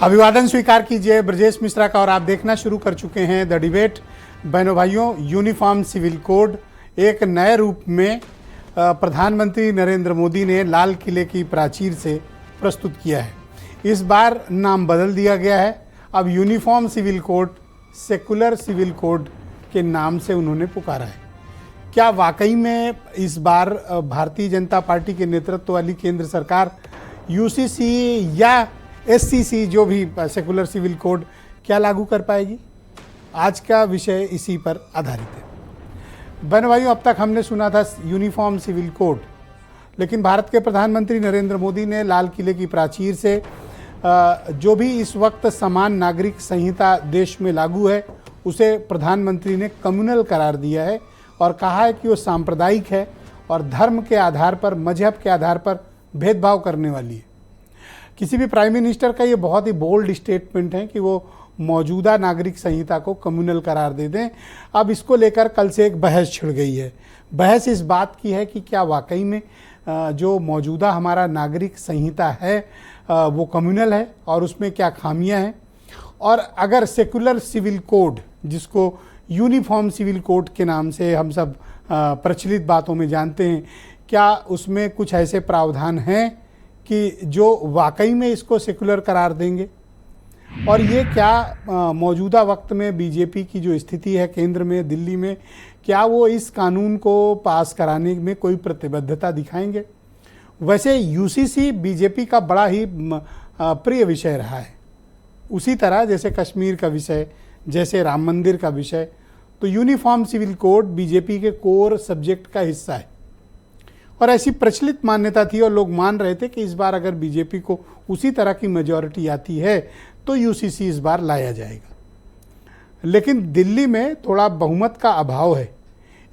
अभिवादन स्वीकार कीजिए ब्रजेश मिश्रा का। और आप देखना शुरू कर चुके हैं द डिबेट। बहनों भाइयों, यूनिफॉर्म सिविल कोड एक नए रूप में प्रधानमंत्री नरेंद्र मोदी ने लाल किले की प्राचीर से प्रस्तुत किया है। इस बार नाम बदल दिया गया है। अब uniform civil code secular civil code के नाम से उन्होंने पुकारा है। क्या वाकई में इस बार भारतीय जनता पार्टी के नेतृत्व वाली केंद्र सरकार यूसीसी या एससीसी जो भी सेकुलर सिविल कोड क्या लागू कर पाएगी? आज का विषय इसी पर आधारित है। बहनों भाइयों, अब तक हमने सुना था यूनिफॉर्म सिविल कोड, लेकिन भारत के प्रधानमंत्री नरेंद्र मोदी ने लाल किले की प्राचीर से जो भी इस वक्त समान नागरिक संहिता देश में लागू है उसे प्रधानमंत्री ने कम्युनल करार दिया है और कहा है कि वो सांप्रदायिक है और धर्म के आधार पर, मजहब के आधार पर भेदभाव करने वाली है। किसी भी प्राइम मिनिस्टर का ये बहुत ही बोल्ड स्टेटमेंट है कि वो मौजूदा नागरिक संहिता को कम्युनल करार दे दें। अब इसको लेकर कल से एक बहस छिड़ गई है। बहस इस बात की है कि क्या वाकई में जो मौजूदा हमारा नागरिक संहिता है वो कम्युनल है और उसमें क्या खामियां हैं, और अगर सेकुलर सिविल कोड, जिसको यूनिफॉर्म सिविल कोड के नाम से हम सब प्रचलित बातों में जानते हैं, क्या उसमें कुछ ऐसे प्रावधान हैं कि जो वाकई में इसको सेकुलर करार देंगे? और ये क्या मौजूदा वक्त में बीजेपी की जो स्थिति है केंद्र में, दिल्ली में, क्या वो इस कानून को पास कराने में कोई प्रतिबद्धता दिखाएंगे? वैसे यूसीसी बीजेपी का बड़ा ही प्रिय विषय रहा है। उसी तरह जैसे कश्मीर का विषय, जैसे राम मंदिर का विषय, तो यूनिफॉर्म सिविल कोड बीजेपी के कोर सब्जेक्ट का हिस्सा है। और ऐसी प्रचलित मान्यता थी और लोग मान रहे थे कि इस बार अगर बीजेपी को उसी तरह की मेजॉरिटी आती है तो यूसीसी इस बार लाया जाएगा। लेकिन दिल्ली में थोड़ा बहुमत का अभाव है।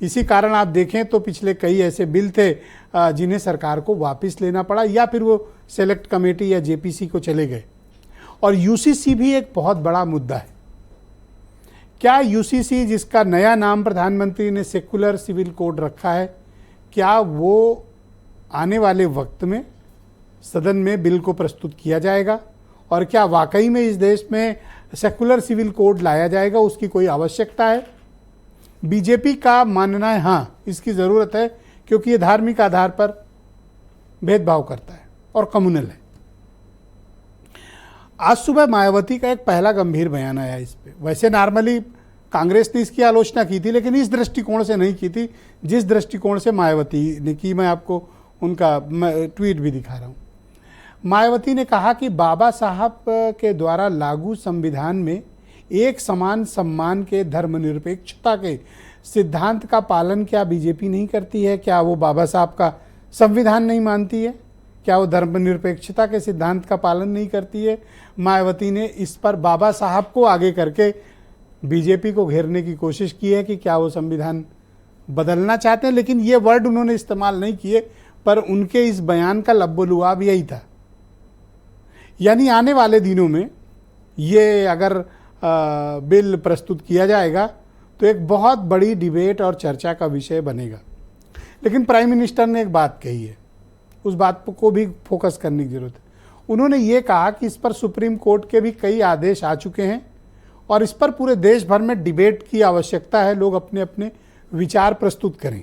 इसी कारण आप देखें तो पिछले कई ऐसे बिल थे जिन्हें सरकार को वापस लेना पड़ा या फिर वो सेलेक्ट कमेटी या जेपीसी को चले गए। और यूसीसी भी एक बहुत बड़ा मुद्दा है। क्या यूसीसी, जिसका नया नाम प्रधानमंत्री ने सेकुलर सिविल कोड रखा है, क्या वो आने वाले वक्त में सदन में बिल को प्रस्तुत किया जाएगा? और क्या वाकई में इस देश में सेकुलर सिविल कोड लाया जाएगा? उसकी कोई आवश्यकता है? बीजेपी का मानना है हाँ, इसकी ज़रूरत है, क्योंकि ये धार्मिक आधार पर भेदभाव करता है और कम्युनल है। आज सुबह मायावती का एक पहला गंभीर बयान आया इस पे। वैसे नॉर्मली कांग्रेस ने इसकी आलोचना की थी, लेकिन इस दृष्टिकोण से नहीं की थी जिस दृष्टिकोण से मायावती ने की। मैं आपको उनका ट्वीट भी दिखा रहा हूँ। मायावती ने कहा कि बाबा साहब के द्वारा लागू संविधान में एक समान सम्मान के धर्मनिरपेक्षता के सिद्धांत का पालन क्या बीजेपी नहीं करती है? क्या वो बाबा साहब का संविधान नहीं मानती है? क्या वो धर्मनिरपेक्षता के सिद्धांत का पालन नहीं करती है? मायावती ने इस पर बाबा साहब को आगे करके बीजेपी को घेरने की कोशिश की है कि क्या वो संविधान बदलना चाहते हैं, लेकिन ये वर्ड उन्होंने इस्तेमाल नहीं किए, पर उनके इस बयान का लब्बो-लुआब यही था। यानी आने वाले दिनों में ये अगर बिल प्रस्तुत किया जाएगा तो एक बहुत बड़ी डिबेट और चर्चा का विषय बनेगा। लेकिन प्राइम मिनिस्टर ने एक बात कही है, उस बात को भी फोकस करने की जरूरत है। उन्होंने ये कहा कि इस पर सुप्रीम कोर्ट के भी कई आदेश आ चुके हैं और इस पर पूरे देश भर में डिबेट की आवश्यकता है, लोग अपने अपने विचार प्रस्तुत करें।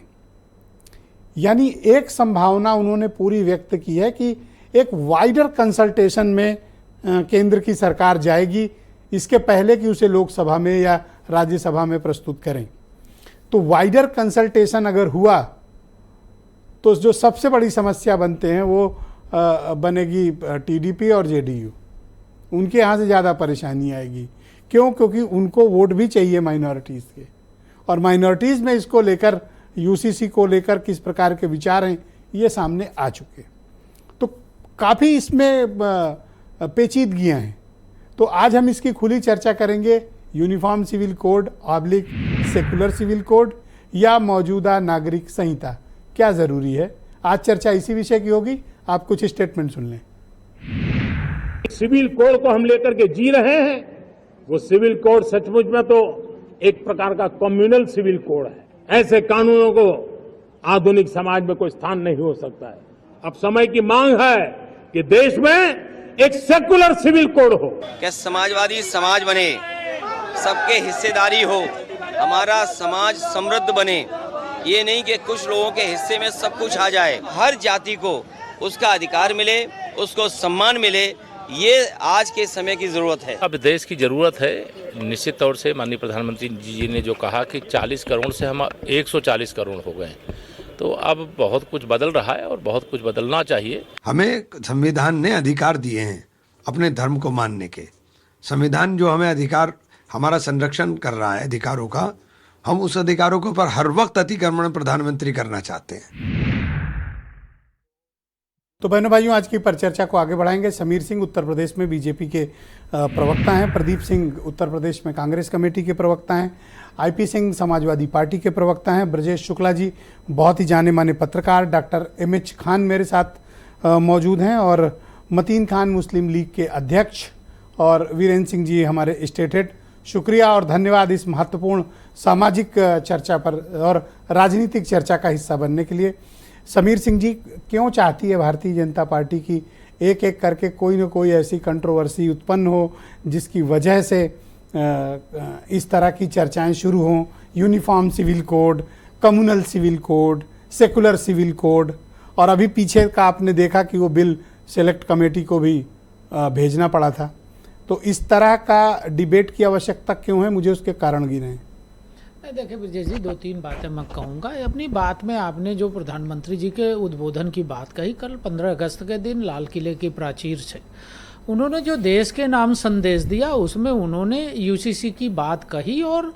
यानी एक संभावना उन्होंने पूरी व्यक्त की है कि एक वाइडर कंसल्टेशन में केंद्र की सरकार जाएगी, इसके पहले कि उसे लोकसभा में या राज्यसभा में प्रस्तुत करें। तो वाइडर कंसल्टेशन अगर हुआ तो जो सबसे बड़ी समस्या बनते हैं वो बनेगी टीडीपी और जेडीयू। उनके यहाँ से ज़्यादा परेशानी आएगी। क्यों? क्योंकि उनको वोट भी चाहिए माइनॉरिटीज़ के, और माइनॉरिटीज़ में इसको लेकर, यूसीसी को लेकर किस प्रकार के विचार हैं ये सामने आ चुके। तो काफ़ी इसमें पेचीदगियाँ हैं। तो आज हम इसकी खुली चर्चा करेंगे। Uniform civil code oblique secular civil code या मौजूदा नागरिक संहिता, क्या ज़रूरी है? आज चर्चा इसी विषय की होगी। आप कुछ स्टेटमेंट सुन लें। सिविल कोड को हम लेकर के जी रहे हैं, वो सिविल कोड सचमुच में तो एक प्रकार का कम्युनल सिविल कोड है। ऐसे कानूनों को आधुनिक समाज में कोई स्थान नहीं हो सकता है। अब समय की मांग है कि देश में एक सेकुलर सिविल कोड हो। कि समाजवादी समाज बने, सबके हिस्सेदारी हो, हमारा समाज समृद्ध बने। ये नहीं कि कुछ लोगों के हिस्से में सब कुछ आ जाए। हर जाति को उसका अधिकार मिले, उसको सम्मान मिले, ये आज के समय की जरूरत है। अब देश की जरूरत है। निश्चित तौर से माननीय प्रधानमंत्री जी ने जो कहा कि 40 करोड़ से हम 140 करोड़ हो गए, तो अब बहुत कुछ बदल रहा है और बहुत कुछ बदलना चाहिए। हमें संविधान ने अधिकार दिए हैं अपने धर्म को मानने के। संविधान जो हमें अधिकार, हमारा संरक्षण कर रहा है अधिकारों का, हम उस अधिकारों के ऊपर हर वक्त अतिक्रमण प्रधानमंत्री करना चाहते हैं। तो बहनों भाइयों, आज की परिचर्चा को आगे बढ़ाएंगे। समीर सिंह उत्तर प्रदेश में बीजेपी के प्रवक्ता हैं, प्रदीप सिंह उत्तर प्रदेश में कांग्रेस कमेटी के प्रवक्ता हैं, आईपी सिंह समाजवादी पार्टी के प्रवक्ता हैं, ब्रजेश शुक्ला जी बहुत ही जाने माने पत्रकार, डॉक्टर एमएच खान मेरे साथ मौजूद हैं, और मतीन खान मुस्लिम लीग के अध्यक्ष, और वीरेंद्र सिंह जी हमारे स्टेट हेड। शुक्रिया और धन्यवाद इस महत्वपूर्ण सामाजिक चर्चा पर और राजनीतिक चर्चा का हिस्सा बनने के लिए। समीर सिंह जी, क्यों चाहती है भारतीय जनता पार्टी की एक एक करके कोई न कोई ऐसी कंट्रोवर्सी उत्पन्न हो जिसकी वजह से इस तरह की चर्चाएं शुरू हों? Uniform civil code, communal civil code, secular civil code, और अभी पीछे का आपने देखा कि वो बिल सेलेक्ट कमेटी को भी भेजना पड़ा था। तो इस तरह का डिबेट की आवश्यकता क्यों है? मुझे उसके कारण गिने हैं। देखिए ब्रजेश जी, 2-3 बातें मैं कहूँगा। अपनी बात में आपने जो प्रधानमंत्री जी के उद्बोधन की बात कही, कल 15 अगस्त के दिन लाल किले की प्राचीर से उन्होंने जो देश के नाम संदेश दिया, उसमें उन्होंने यूसीसी की बात कही, और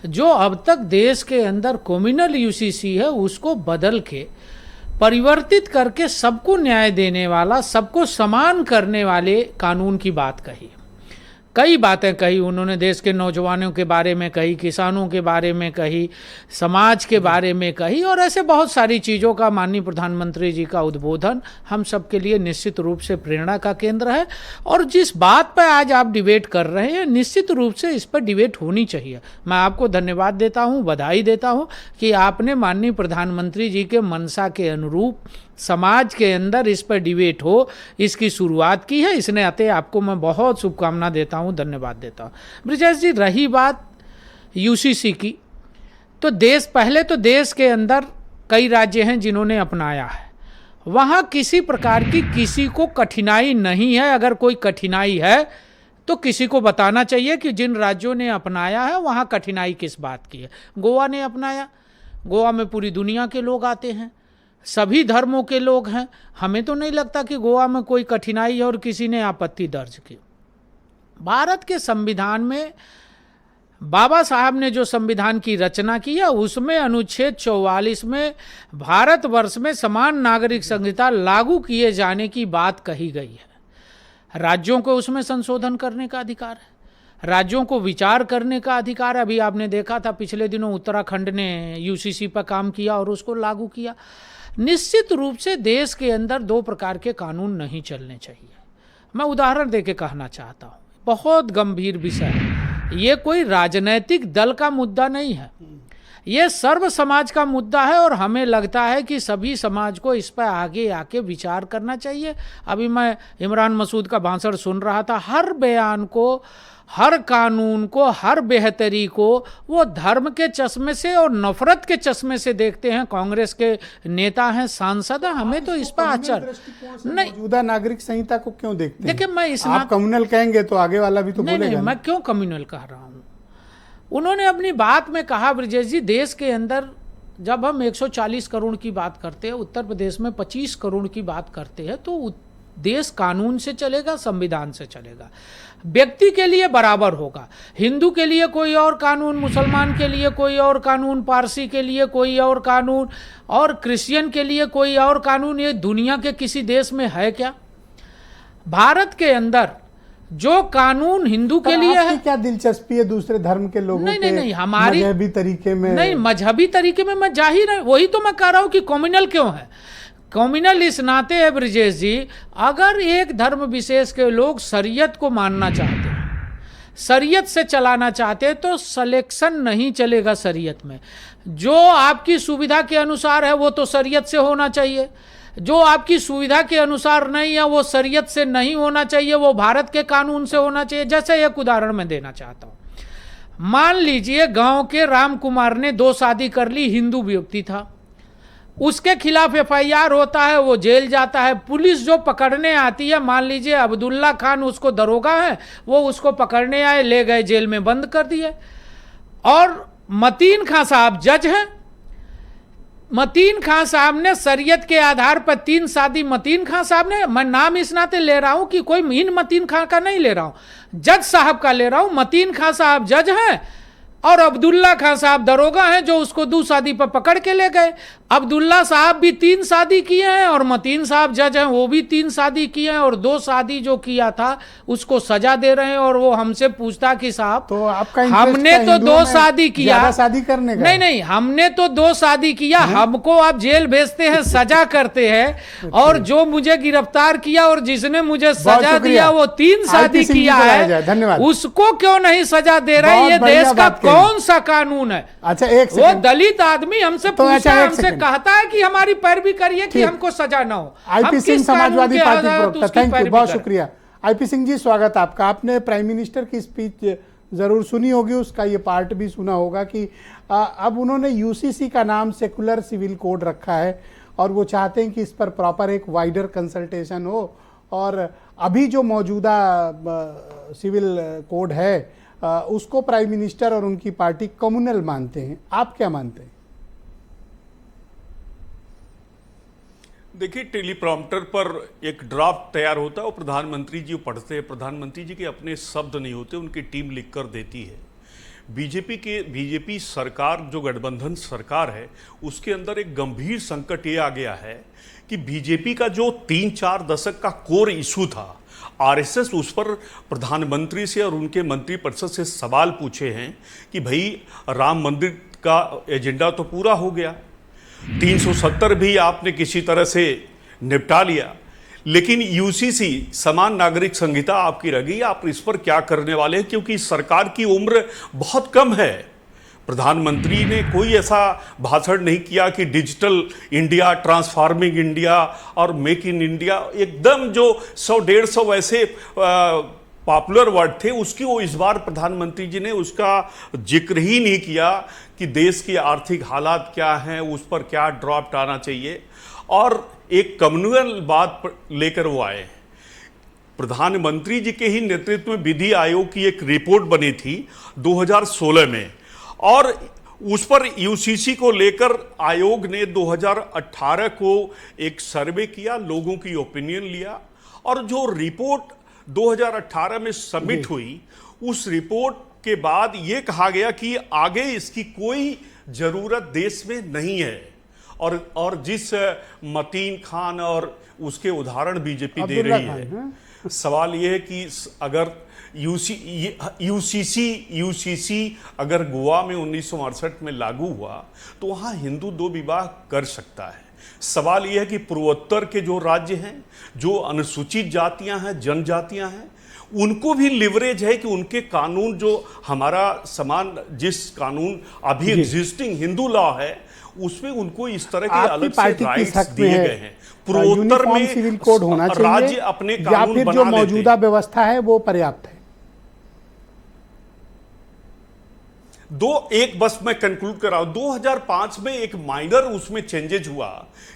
जो अब तक देश के अंदर कम्युनल यूसीसी है उसको बदल के परिवर्तित करके सबको न्याय देने वाला, सबको समान करने वाले कानून की बात कही। कई बातें कही उन्होंने, देश के नौजवानों के बारे में कही, किसानों के बारे में कही, समाज के बारे में कही, और ऐसे बहुत सारी चीज़ों का माननीय प्रधानमंत्री जी का उद्बोधन हम सबके लिए निश्चित रूप से प्रेरणा का केंद्र है। और जिस बात पर आज आप डिबेट कर रहे हैं, निश्चित रूप से इस पर डिबेट होनी चाहिए। मैं आपको धन्यवाद देता हूँ, बधाई देता हूँ कि आपने माननीय प्रधानमंत्री जी के मनसा के अनुरूप समाज के अंदर इस पर डिबेट हो, इसकी शुरुआत की है। इसने अतः आपको मैं बहुत शुभकामना देता हूं, धन्यवाद देता हूं। ब्रजेश जी, रही बात यूसीसी की, तो पहले तो देश के अंदर कई राज्य हैं जिन्होंने अपनाया है, वहां किसी प्रकार की किसी को कठिनाई नहीं है। अगर कोई कठिनाई है तो किसी को बताना चाहिए कि जिन राज्यों ने अपनाया है वहां कठिनाई किस बात की है। गोवा ने अपनाया, गोवा में पूरी दुनिया के लोग आते हैं, सभी धर्मों के लोग हैं। हमें तो नहीं लगता कि गोवा में कोई कठिनाई है और किसी ने आपत्ति दर्ज की। भारत के संविधान में बाबा साहब ने जो संविधान की रचना की है, उसमें अनुच्छेद 44 में भारतवर्ष में समान नागरिक संहिता लागू किए जाने की बात कही गई है। राज्यों को उसमें संशोधन करने का अधिकार है, राज्यों को विचार करने का अधिकार है। अभी आपने देखा था पिछले दिनों उत्तराखंड ने यूसीसी पर काम किया और उसको लागू किया। निश्चित रूप से देश के अंदर दो प्रकार के कानून नहीं चलने चाहिए। मैं उदाहरण देके कहना चाहता हूँ, बहुत गंभीर विषय है ये, कोई राजनैतिक दल का मुद्दा नहीं है, ये सर्व समाज का मुद्दा है, और हमें लगता है कि सभी समाज को इस पर आगे आके विचार करना चाहिए। अभी मैं इमरान मसूद का भाषण सुन रहा था, हर बयान को, हर कानून को, हर बेहतरी को वो धर्म के चश्मे से और नफरत के चश्मे से देखते हैं। कांग्रेस के नेता हैं, सांसद हैं, हमें तो इस पर आचार नहीं। मौजूदा नागरिक संहिता को क्यों देखते हैं? देखिए, मैं इस आप कम्युनल कहेंगे तो आगे वाला भी तो बोलेगा। नहीं, मैं क्यों कम्युनल कह रहा हूँ? उन्होंने अपनी बात में कहा, ब्रजेश जी, देश के अंदर जब हम 140 करोड़ की बात करते हैं, उत्तर प्रदेश में 25 करोड़ की बात करते हैं, तो देश कानून से चलेगा, संविधान से चलेगा, व्यक्ति के लिए बराबर होगा। हिंदू के लिए कोई और कानून, मुसलमान के लिए कोई और कानून, पारसी के लिए कोई और कानून, और क्रिश्चियन के लिए कोई और कानून, ये दुनिया के किसी देश में है क्या? भारत के अंदर जो कानून हिंदू के लिए है, क्या दिलचस्पी है दूसरे धर्म के लोगों के नहीं, हमारी मजहबी तरीके में? नहीं, मजहबी तरीके में मैं जाहिर है, वही तो मैं कह रहा हूं कि कम्युनल क्यों है। कम्युनल इस नाते है ब्रजेश जी, अगर एक धर्म विशेष के लोग शरीयत को मानना चाहते हैं, शरीयत से चलाना चाहते हैं, तो सिलेक्शन नहीं चलेगा शरीयत में। जो आपकी सुविधा के अनुसार है वो तो शरीयत से होना चाहिए, जो आपकी सुविधा के अनुसार नहीं है, वो शरीयत से नहीं होना चाहिए, वो भारत के कानून से होना चाहिए। जैसे एक उदाहरण मैं देना चाहता हूँ, मान लीजिए गांव के राम कुमार ने 2 शादी कर ली, हिंदू व्यक्ति था, उसके खिलाफ FIR होता है, वो जेल जाता है, पुलिस जो पकड़ने आती है, मान लीजिए अब्दुल्ला खान उसको दरोगा है, वो उसको पकड़ने आए, ले गए जेल में बंद कर दिए। और मतीन खां साहब जज हैं, मतीन खां साहब ने शरीयत के आधार पर 3 शादी मतीन खां साहब ने, मैं नाम इस नाते ले रहा हूं कि कोई इन मतीन खां का नहीं ले रहा हूं, जज साहब का ले रहा हूं। मतीन खां साहब जज हैं और अब्दुल्ला खां साहब दरोगा हैं, जो उसको 2 शादी पर पकड़ के ले गए। अब्दुल्ला साहब भी 3 शादी किए हैं और मतीन साहब जज हैं, वो भी 3 शादी किए हैं, और 2 शादी जो किया था उसको सजा दे रहे हैं। और वो हमसे पूछता कि साहब तो आपका हमने तो 2 शादी किया, शादी करने का नहीं, हमने तो 2 शादी किया, हमको आप जेल भेजते हैं, सजा करते हैं, और जो मुझे गिरफ्तार किया और जिसने मुझे सजा दिया वो 3 शादी किया है, धन्यवाद, उसको क्यों नहीं सजा दे रहे? ये देश का कौन सा कानून है? अच्छा, एक वो दलित आदमी हमसे पूछता है, हमसे कहता है कि हमारी पैरवी करिए कि हमको सजा ना हो। IP सिंह, समाजवादी पार्टी प्रवक्ता, थैंक यू, बहुत शुक्रिया। IP सिंह जी, स्वागत आपका। आपने प्राइम मिनिस्टर की स्पीच जरूर सुनी होगी, उसका ये पार्ट भी सुना होगा कि अब उन्होंने UCC का नाम सेकुलर सिविल कोड रखा है और वो चाहते हैं कि इस पर प्रॉपर एक वाइडर कंसल्टेशन हो। और अभी जो मौजूदा सिविल कोड है उसको प्राइम मिनिस्टर और उनकी पार्टी कम्युनल मानते हैं। आप क्या मानते हैं? देखिए, टेलीप्रॉम्प्टर पर एक ड्राफ्ट तैयार होता है और प्रधानमंत्री जी पढ़ते हैं। प्रधानमंत्री जी के अपने शब्द नहीं होते, उनकी टीम लिख कर देती है। बीजेपी सरकार, जो गठबंधन सरकार है, उसके अंदर एक गंभीर संकट ये आ गया है कि बीजेपी का जो 3-4 दशक का कोर इशू था, RSS उस पर प्रधानमंत्री से और उनके मंत्रिपरिषद से सवाल पूछे हैं कि भाई राम मंदिर का एजेंडा तो पूरा हो गया, 370 भी आपने किसी तरह से निपटा लिया, लेकिन UCC समान नागरिक संहिता आपकी रह गई, आप इस पर क्या करने वाले हैं? क्योंकि सरकार की उम्र बहुत कम है। प्रधानमंत्री ने कोई ऐसा भाषण नहीं किया कि डिजिटल इंडिया, ट्रांसफॉर्मिंग इंडिया और मेक इन इंडिया, एकदम जो 100-150 ऐसे पॉपुलर वर्ड थे, उसकी वो इस बार प्रधानमंत्री जी ने उसका जिक्र ही नहीं किया कि देश की आर्थिक हालात क्या हैं, उस पर क्या ड्राफ्ट आना चाहिए। और एक कम्युनल बात लेकर वो आए। प्रधानमंत्री जी के ही नेतृत्व में विधि आयोग की एक रिपोर्ट बनी थी 2016 में, और उस पर UCC को लेकर आयोग ने 2018 को एक सर्वे किया, लोगों की ओपिनियन लिया, और जो रिपोर्ट 2018 में सबमिट हुई, उस रिपोर्ट के बाद ये कहा गया कि आगे इसकी कोई ज़रूरत देश में नहीं है। और जिस मतीन खान और उसके उदाहरण बीजेपी दे रही है, सवाल ये है कि अगर UCC अगर गोवा में 1968 में लागू हुआ तो वहाँ हिंदू 2 विवाह कर सकता है। सवाल यह है कि पूर्वोत्तर के जो राज्य हैं, जो अनुसूचित जातियां हैं, जनजातियां हैं, उनको भी लिवरेज है कि उनके कानून, जो हमारा समान जिस कानून अभी एग्जिस्टिंग हिंदू लॉ है, उसमें उनको इस तरह के अलग से राइट्स दिए गए हैं। पूर्वोत्तर में सिविल कोड होना चाहिए राज्य अपने कानून या फिर जो मौजूदा व्यवस्था है वो पर्याप्त है? एक बस मैं कंक्लूड कर रहा हूं। 2005 में एक माइनर उसमें चेंजेज हुआ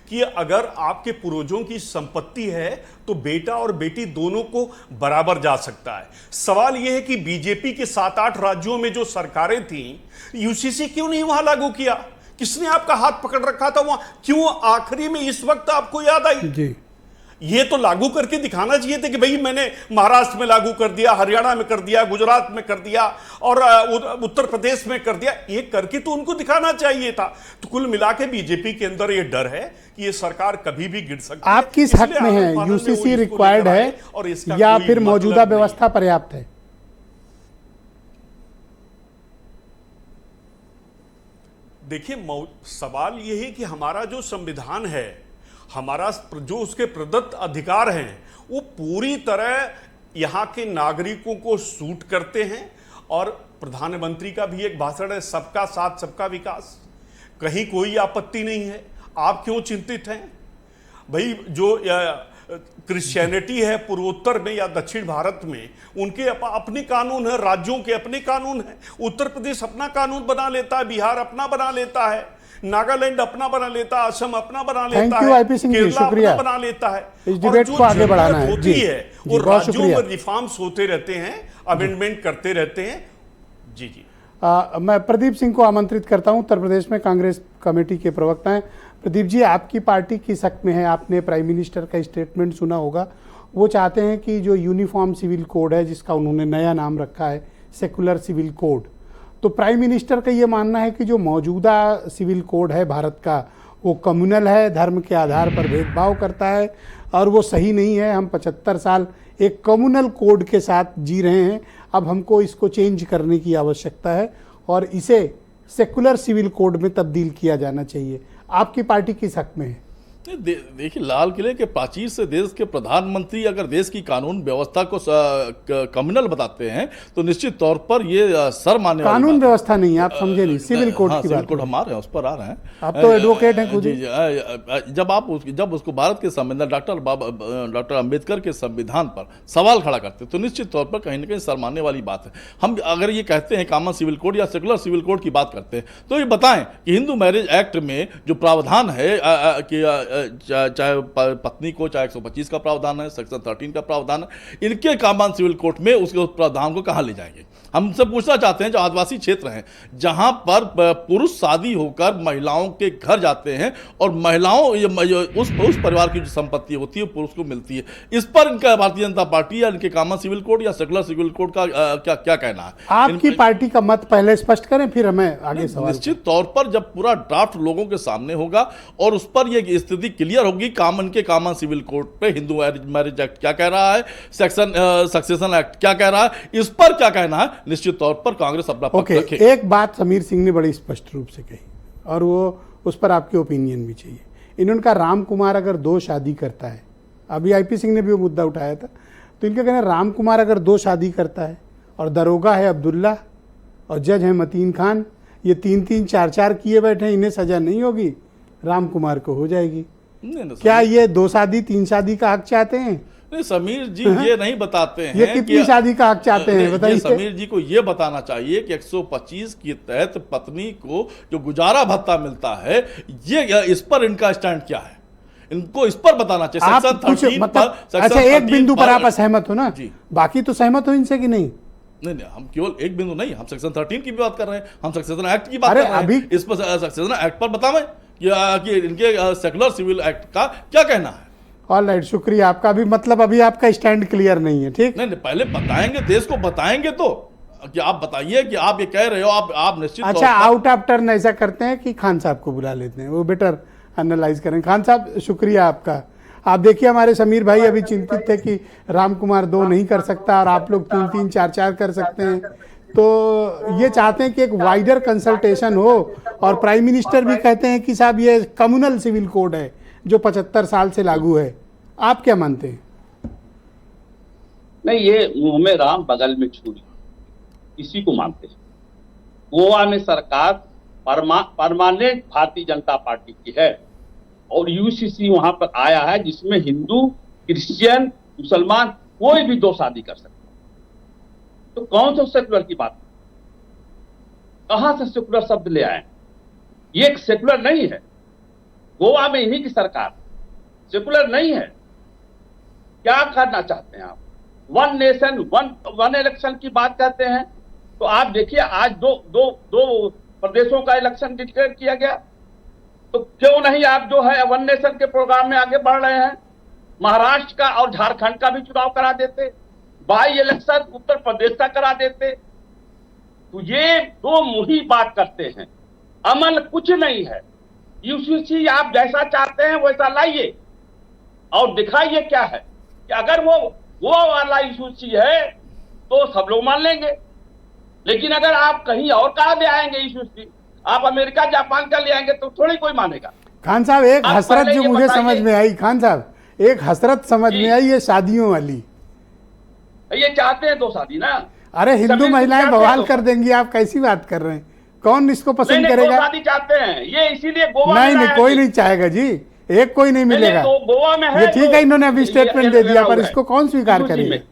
कि अगर आपके पूर्वजों की संपत्ति है तो बेटा और बेटी दोनों को बराबर जा सकता है। सवाल यह है कि बीजेपी के 7-8 राज्यों में जो सरकारें थीं, UCC क्यों नहीं वहां लागू किया? किसने आपका हाथ पकड़ रखा था वहां? क्यों आखिरी में इस वक्त आपको याद आई? जी, ये तो लागू करके दिखाना चाहिए था कि भाई मैंने महाराष्ट्र में लागू कर दिया, हरियाणा में कर दिया, गुजरात में कर दिया और उत्तर प्रदेश में कर दिया। ये करके तो उनको दिखाना चाहिए था। तो कुल मिला के बीजेपी के अंदर ये डर है कि ये सरकार कभी भी गिर सकती है। आप किस हक में है? UCC रिक्वायर्ड है और इसका या फिर मौजूदा व्यवस्था पर्याप्त है? देखिए, सवाल ये है कि हमारा जो संविधान है, हमारा जो उसके प्रदत्त अधिकार हैं, वो पूरी तरह यहाँ के नागरिकों को सूट करते हैं। और प्रधानमंत्री का भी एक भाषण है, सबका साथ सबका विकास, कहीं कोई आपत्ति नहीं है। आप क्यों चिंतित हैं? भाई जो क्रिश्चियनिटी है पूर्वोत्तर में या दक्षिण भारत में, उनके अपने कानून है, राज्यों के अपने कानून है। उत्तर प्रदेश अपना कानून बना लेता है, बिहार अपना बना लेता है, नागालैंड अपना बना लेता है, असम अपना बना लेता है, आईपी सिंह जी, केरला शुक्रिया। अपना बना लेता है। इस डिबेट को आगे बढ़ाना है होती जी, है जी, वो बहुत राज्यों शुक्रिया। में रिफॉर्म्स होते रहते हैं, अमेंडमेंट करते रहते हैं। जी जी। मैं प्रदीप सिंह को आमंत्रित करता हूं, उत्तर प्रदेश में कांग्रेस कमेटी के प्रवक्ता हैं। प्रदीप जी, आपकी पार्टी किस हक में है? आपने प्राइम मिनिस्टर का स्टेटमेंट सुना होगा। वो चाहते हैं कि जो यूनिफॉर्म सिविल कोड है, जिसका उन्होंने नया नाम रखा है सेकुलर सिविल कोड, तो प्राइम मिनिस्टर का ये मानना है कि जो मौजूदा सिविल कोड है भारत का, वो कम्युनल है, धर्म के आधार पर भेदभाव करता है और वो सही नहीं है। हम 75 साल एक कम्युनल कोड के साथ जी रहे हैं, अब हमको इसको चेंज करने की आवश्यकता है और इसे सेकुलर सिविल कोड में तब्दील किया जाना चाहिए। आपकी पार्टी किस हक में है? देखिए, लाल किले के प्राचीर से देश के प्रधानमंत्री अगर देश की कानून व्यवस्था को कम्युनल बताते हैं तो निश्चित तौर पर ये सर मानने वाली कानून बात है। व्यवस्था नहीं है, आप समझे नहीं, सिविल कोड हाँ, की सिविल बात कोड है। हम आ रहे हैं, उस पर आ रहे हैं। आप तो एडवोकेट हैं खुद ही। जी, जब उसको भारत के संविधान डॉक्टर अंबेडकर के संविधान पर सवाल खड़ा करते तो निश्चित तौर पर कहीं ना कहीं सर मानने वाली बात है। हम अगर ये कहते हैं कॉमन सिविल कोड या सेकुलर सिविल कोड की बात करते हैं तो ये बताएं कि हिंदू मैरिज एक्ट में जो प्रावधान है कि चाहे पत्नी को, चाहे 125 का प्रावधान है, सेक्शन 13 का प्रावधान है, इनके कॉमन सिविल कोड में उसके प्रावधान को कहां ले जाएंगे? हमसे पूछना चाहते हैं, जो आदिवासी क्षेत्र हैं जहां पर पुरुष शादी होकर महिलाओं के घर जाते हैं और महिलाओं उस परिवार की जो संपत्ति होती है पुरुष को मिलती है, इस पर इनका भारतीय जनता पार्टी या इनके कॉमन सिविल कोड या सेकुलर सिविल कोड का क्या कहना है? आपकी पार्टी का मत पहले स्पष्ट करें, फिर हमें आगे सवाल। निश्चित तौर पर जब पूरा ड्राफ्ट लोगों के सामने होगा और उस पर यह स्थिति क्लियर होगी, कॉमन सिविल कोड पे हिंदू मैरिज एक्ट क्या कह रहा है, सक्सेशन एक्ट क्या कह रहा है, इस पर क्या कहना है, निश्चित तौर पर कांग्रेस अपना पक्ष रखेगी। एक बात समीर सिंह ने बड़ी स्पष्ट रूप से कही और वो उस पर आपके ओपिनियन भी चाहिए। इन्होंने कहा राम कुमार अगर 2 शादी करता है, अभी आईपी सिंह ने भी वो मुद्दा उठाया था, तो इनका कहना है राम कुमार अगर 2 शादी करता है और दरोगा है अब्दुल्ला और जज है मतीन खान, ये 3-3, 4-4 किए बैठे हैं, इन्हें सजा नहीं होगी, राम कुमार को हो जाएगी। क्या ये 2 शादी 3 शादी का हक चाहते हैं? नहीं, समीर जी ये नहीं बताते हैं ये कितनी शादी का हक चाहते हैं बताइए। समीर जी को ये बताना चाहिए कि 125 के तहत पत्नी को जो गुजारा भत्ता मिलता है, ये इस पर इनका स्टैंड क्या है, इनको इस पर बताना चाहिए। आप कुछ मतलब अच्छा एक बिंदु पर आप असहमत हो ना जी, बाकी तो सहमत हो इनसे कि नहीं? नहीं, हम केवल एक बिंदु नहीं, हम सेक्शन 13 की भी बात कर रहे हैं, हम सक्सेशन एक्ट की बात कर रहे हैं। इस पर सक्सेशन एक्ट पर बतावें कि इनके सेकुलर सिविल एक्ट का क्या कहना है। ऑल राइट, शुक्रिया आपका। भी मतलब अभी आपका स्टैंड क्लियर नहीं है, ठीक? नहीं, पहले बताएंगे, देश को बताएंगे तो कि आप बताइए कि आप ये कह रहे हो, आप निश्चित। अच्छा, आउट ऑफ टर्न ऐसा करते हैं कि खान साहब को बुला लेते हैं, वो बेटर एनालाइज करें। खान साहब, शुक्रिया आपका। आप देखिए, हमारे समीर भाई अभी चिंतित थे कि राम कुमार 2 नहीं कर सकता और आप लोग 3-3, 4-4 कर सकते हैं, तो ये चाहते हैं कि एक वाइडर कंसल्टेशन हो और प्राइम मिनिस्टर भी कहते हैं कि साहब ये कम्युनल सिविल कोड है जो 75 साल से लागू है। आप क्या मानते हैं? नहीं, ये मुंह में राम बगल में छुरी, इसी को मानते हैं। गोवा में सरकार परमानेंट भारतीय जनता पार्टी की है और यूसीसी वहां पर आया है, जिसमें हिंदू, क्रिश्चियन, मुसलमान कोई भी 2 शादी कर सकता है। तो कौन सा सेकुलर की बात, कहां से सेकुलर शब्द ले आए? ये सेकुलर नहीं है। गोवा में इन्हीं की सरकार, सेकुलर नहीं है। क्या करना चाहते हैं आप? 1 नेशन 1 इलेक्शन की बात कहते हैं, तो आप देखिए आज दो प्रदेशों का इलेक्शन डिक्लेयर किया गया, तो क्यों नहीं आप जो है 1 नेशन के प्रोग्राम में आगे बढ़ रहे हैं? महाराष्ट्र का और झारखंड का भी चुनाव करा देते, बाई इलेक्शन उत्तर प्रदेश का करा देते। तो ये 2 मुही बात करते हैं, अमल कुछ नहीं है। यूसीसी आप जैसा चाहते हैं वैसा लाइए और दिखाइए क्या है कि अगर वो वाला यूसीसी है तो सब लोग मान लेंगे, लेकिन अगर आप कहीं और कहा ले आएंगे यूसीसी, आप अमेरिका जापान का ले आएंगे तो थोड़ी कोई मानेगा। खान साहब, एक हसरत जो मुझे समझ में आई, खान साहब एक हसरत समझ में आई, ये शादियों वाली। ये चाहते हैं 2 शादी ना। अरे हिंदू महिलाएं बवाल कर देंगी, आप कैसी बात कर रहे हैं? कौन इसको पसंद करेगा? 2 शादी चाहते हैं ये, इसीलिए गोवा नहीं, कोई नहीं चाहेगा जी। एक कोई नहीं मिलेगा। तो गोवा में है, ये ठीक है, इन्होंने अभी स्टेटमेंट दे दिया, पर इसको कौन स्वीकार UCC करेगा? में।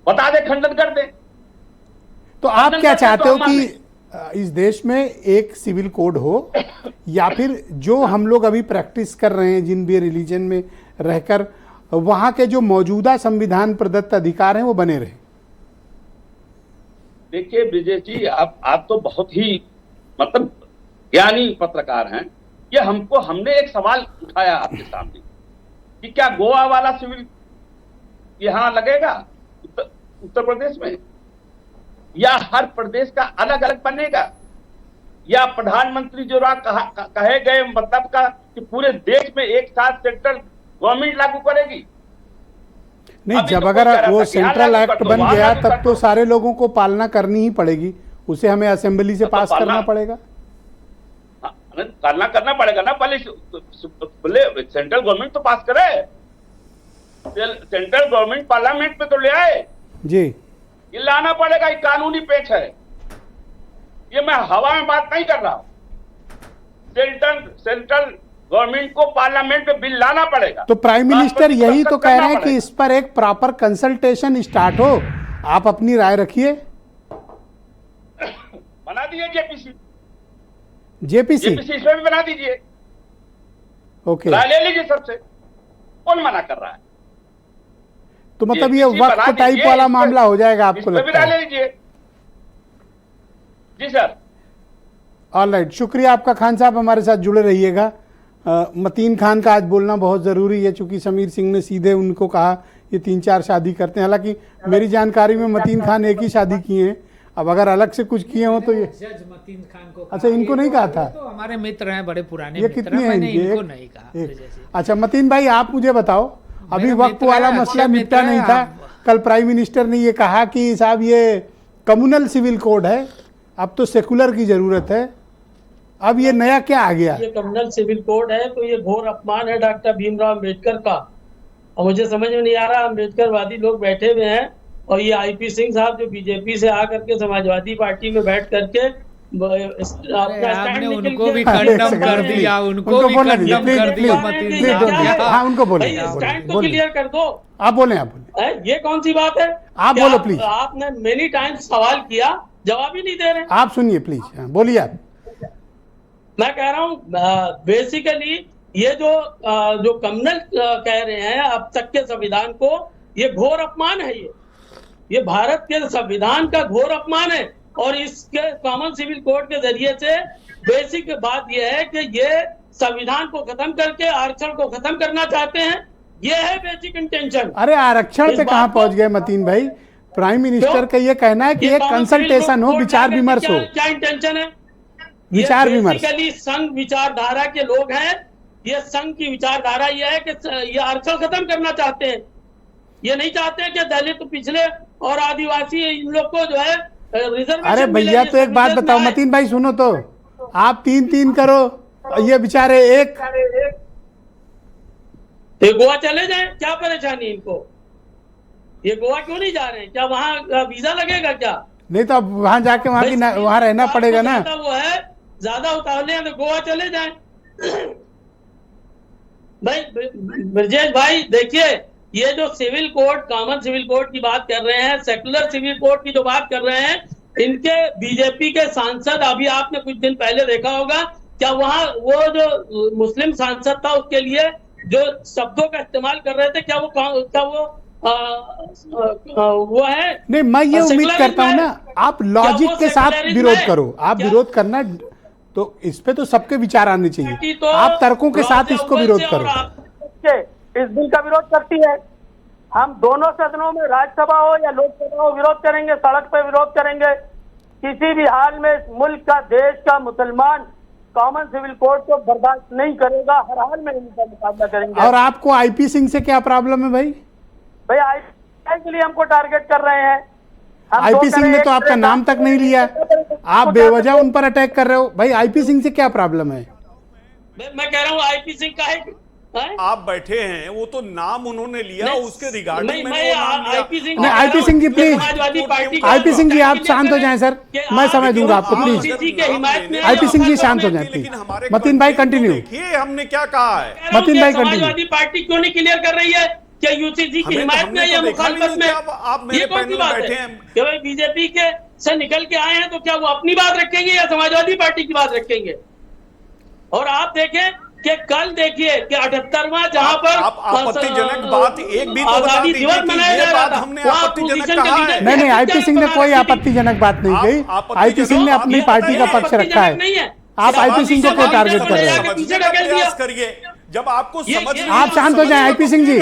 बता दे, खंडन कर दे। तो आप क्या चाहते हो तो कि इस देश में एक सिविल कोड हो, या फिर जो हम लोग अभी प्रैक्टिस कर रहे हैं जिन भी रिलीजन में रहकर, वहां के जो मौजूदा संविधान प्रदत्त अधिकार हैं वो बने रहे? देखिए ब्रिजेश जी, आप तो बहुत ही मतलब ज्ञानी पत्रकार हैं। ये हमने एक सवाल उठाया आपके सामने कि क्या गोवा वाला सिविल यहाँ लगेगा उत्तर प्रदेश में, या हर प्रदेश का अलग अलग बनेगा, या प्रधानमंत्री जो कहे गए मतलब का कि पूरे देश में एक साथ सेंट्रल गवर्नमेंट लागू करेगी? नहीं, जब अगर वो सेंट्रल एक्ट बन गया तब तो सारे लोगों को पालना करनी ही पड़ेगी, उसे हमें असेंबली से पास करना पड़ेगा। करना पड़ेगा ना, पहले सेंट्रल गवर्नमेंट तो पास करे, सेंट्रल गवर्नमेंट पार्लियामेंट में तो ले आए जी। ये लाना पड़ेगा, ये कानूनी पेच है। ये मैं हवा में बात नहीं कर रहा हूं। सेंट्रल गवर्नमेंट को पार्लियामेंट में बिल लाना पड़ेगा। तो प्राइम मिनिस्टर यही तो कह रहे हैं कि इस पर एक प्रॉपर कंसल्टेशन स्टार्ट हो, आप अपनी राय रखिए। बना दिए जेपीसी जेपीसी इसमें भी बना दीजिए, ओके। राय ले लीजिए सबसे, कौन मना कर रहा है? तो मतलब ये वक्त टाइप वाला मामला हो जाएगा आपको लगता है? ले लीजिए जी सर। ऑलराइट, शुक्रिया आपका खान साहब, हमारे साथ जुड़े रहिएगा। मतीन खान का आज बोलना बहुत ज़रूरी है, चूंकि समीर सिंह ने सीधे उनको कहा ये 3-4 शादी करते हैं। हालांकि मेरी जानकारी में मतीन खान एक ही शादी किए हैं, अब अगर अलग से कुछ किए हो तो ये जज मतीन खान को अच्छा, इनको नहीं कहा था? तो हमारे मित्र हैं, बड़े पुराने ये मित्र कितने हैं, हैं मैंने इनके? इनको नहीं कहा। अच्छा मतीन भाई, आप मुझे बताओ, अभी मेरा वक्त मित्र वाला है, मसला अच्छे निपटा मित्र नहीं हैं था। आप। कल प्राइम मिनिस्टर ने ये कहा कि साहब ये कम्युनल सिविल कोड है, अब तो सेकुलर की जरूरत है। अब ये नया क्या आ गया? ये कम्युनल सिविल कोड है तो ये घोर अपमान है डॉक्टर भीमराव अम्बेडकर का, और मुझे समझ में नहीं आ रहा। अम्बेडकरवादी लोग बैठे हुए हैं और ये आईपी सिंह साहब जो बीजेपी से आ करके समाजवादी पार्टी में बैठ करके आपने उनको भी कंडम कर दिया, उनको भी कंडम कर दिया मतीन साहब। हाँ उनको बोले, स्टैंड तो क्लियर कर दो। आप बोले, आप बोले, ये कौन सी बात है? आप बोलो प्लीज। आपने मेनी टाइम्स सवाल किया, जवाब ही नहीं दे रहे। आप सुनिए प्लीज, बोलिए आप। मैं कह रहा हूँ बेसिकली ये जो कम्युनल कह रहे हैं अब तक के संविधान को, ये घोर अपमान है। ये भारत के संविधान का घोर अपमान है, और इसके कॉमन सिविल कोड के जरिए से बेसिक बात यह है कि ये संविधान को खत्म करके आरक्षण को खत्म करना चाहते हैं। ये है बेसिक इंटेंशन। अरे आरक्षण पे कहाँ पहुंच गए मतीन भाई? प्राइम मिनिस्टर का ये कहना है कि एक कंसल्टेशन हो, विचार विमर्श हो। क्या इंटेंशन है? विचार विमर्श। बेसिकली संघ विचारधारा के लोग हैं। ये संघ की विचारधारा ये है कि ये आरक्षण खत्म करना चाहते हैं। ये नहीं चाहते कि दलित, पिछले और आदिवासी इन लोग को जो है रिजर्वेशन। अरे भैया तो एक बात बताओ मतीन भाई, सुनो तो, आप 3-3 करो, ये बेचारे एक। तो गोवा चले जाएं, क्या परेशानी इनको? ये गोवा क्यों नहीं जा रहे हैं? क्या वहाँ वीजा लगेगा क्या? नहीं तो अब वहां जाके वहां रहना पड़ेगा ना। वो है ज्यादा उतावले हैं तो गोवा चले जाएं। भाई ब्रजेश भाई देखिए, ये जो civil code, common civil code की बात कर रहे हैं, सेकुलर सिविल कोड की जो बात कर रहे हैं, इनके बीजेपी के सांसद, अभी आपने कुछ दिन पहले देखा होगा, क्या वहाँ वो जो मुस्लिम सांसद था उसके लिए जो शब्दों का इस्तेमाल कर रहे थे, क्या वो है? नहीं, मैं ये उम्मीद करता हूँ ना, आप लॉजिक के साथ विरोध करो। आप विरोध करना तो इस पे तो सबके विचार आने चाहिए, तो आप तर्कों के साथ इसको विरोध करो। इस बिल का विरोध करती है। हम दोनों सदनों में, राज्यसभा हो या लोकसभा हो, विरोध करेंगे, सड़क पे विरोध करेंगे। किसी भी हाल में मुल्क का, देश का मुसलमान कॉमन सिविल कोड को बर्दाश्त नहीं करेगा, हर हाल में इनका मुकाबला करेंगे। और आपको आईपी सिंह से क्या प्रॉब्लम है भाई? भाई आईपी के लिए हमको टारगेट कर रहे हैं। आईपी सिंह ने तो आपका नाम तक नहीं लिया, आप बेवजह उन पर अटैक कर रहे हो। भाई आईपी सिंह से क्या प्रॉब्लम है? मैं कह रहा हूँ आईपी सिंह आप बैठे हैं, वो तो नाम उन्होंने लिया, उसके रिगार्डिंग नहीं, मैंने वो नाम लिया। आईपी सिंह, नहीं, IP Singh ji please, Samajwadi Party IP Singh ji आप शांत हो जाएं सर, मैं समय दूंगा आपको प्लीज। आईपी सिंह जी शांत हो जाएं प्लीज। मतीन भाई कंटिन्यू। देखिए हमने क्या कहा है। मतीन भाई कंटिन्यू। समाजवादी पार्टी क्यों नहीं क्लियर कर रही है कि यूसीसी की हिमायत में या मुखालफत में? आप मेरे ये कौन सी पैनल बात में बैठे है हैं। कि भाई बीजेपी के से निकल के आए हैं तो क्या वो अपनी बात रखेंगे या समाजवादी पार्टी की बात रखेंगे? और आप देखें कि कल देखिए कि 78वां जहां पर आप आपत्तिजनक बात एक भी तो बता आजादी दीजिए दिवस कि मनाया ये जा रहा बात था, हमने वहाँ आपत्तिजनक opposition के कहा है। leader नहीं नहीं, क्या आईपी सिंह ने बता कोई रहे थे? आपत्तिजनक बात नहीं आप कही। आपत्तिजनक आईपी सिंह ने आप अपनी ये पार्टी का बताइए, पक्ष रखा है। नहीं है। आप आईपी सिंह को क्यों टारगेट कर रहे हैं? पीछे ढकेल दिया। प्रयास करिए जब आपको समझ में आप शांत हो जाएं आईपी सिंह जी,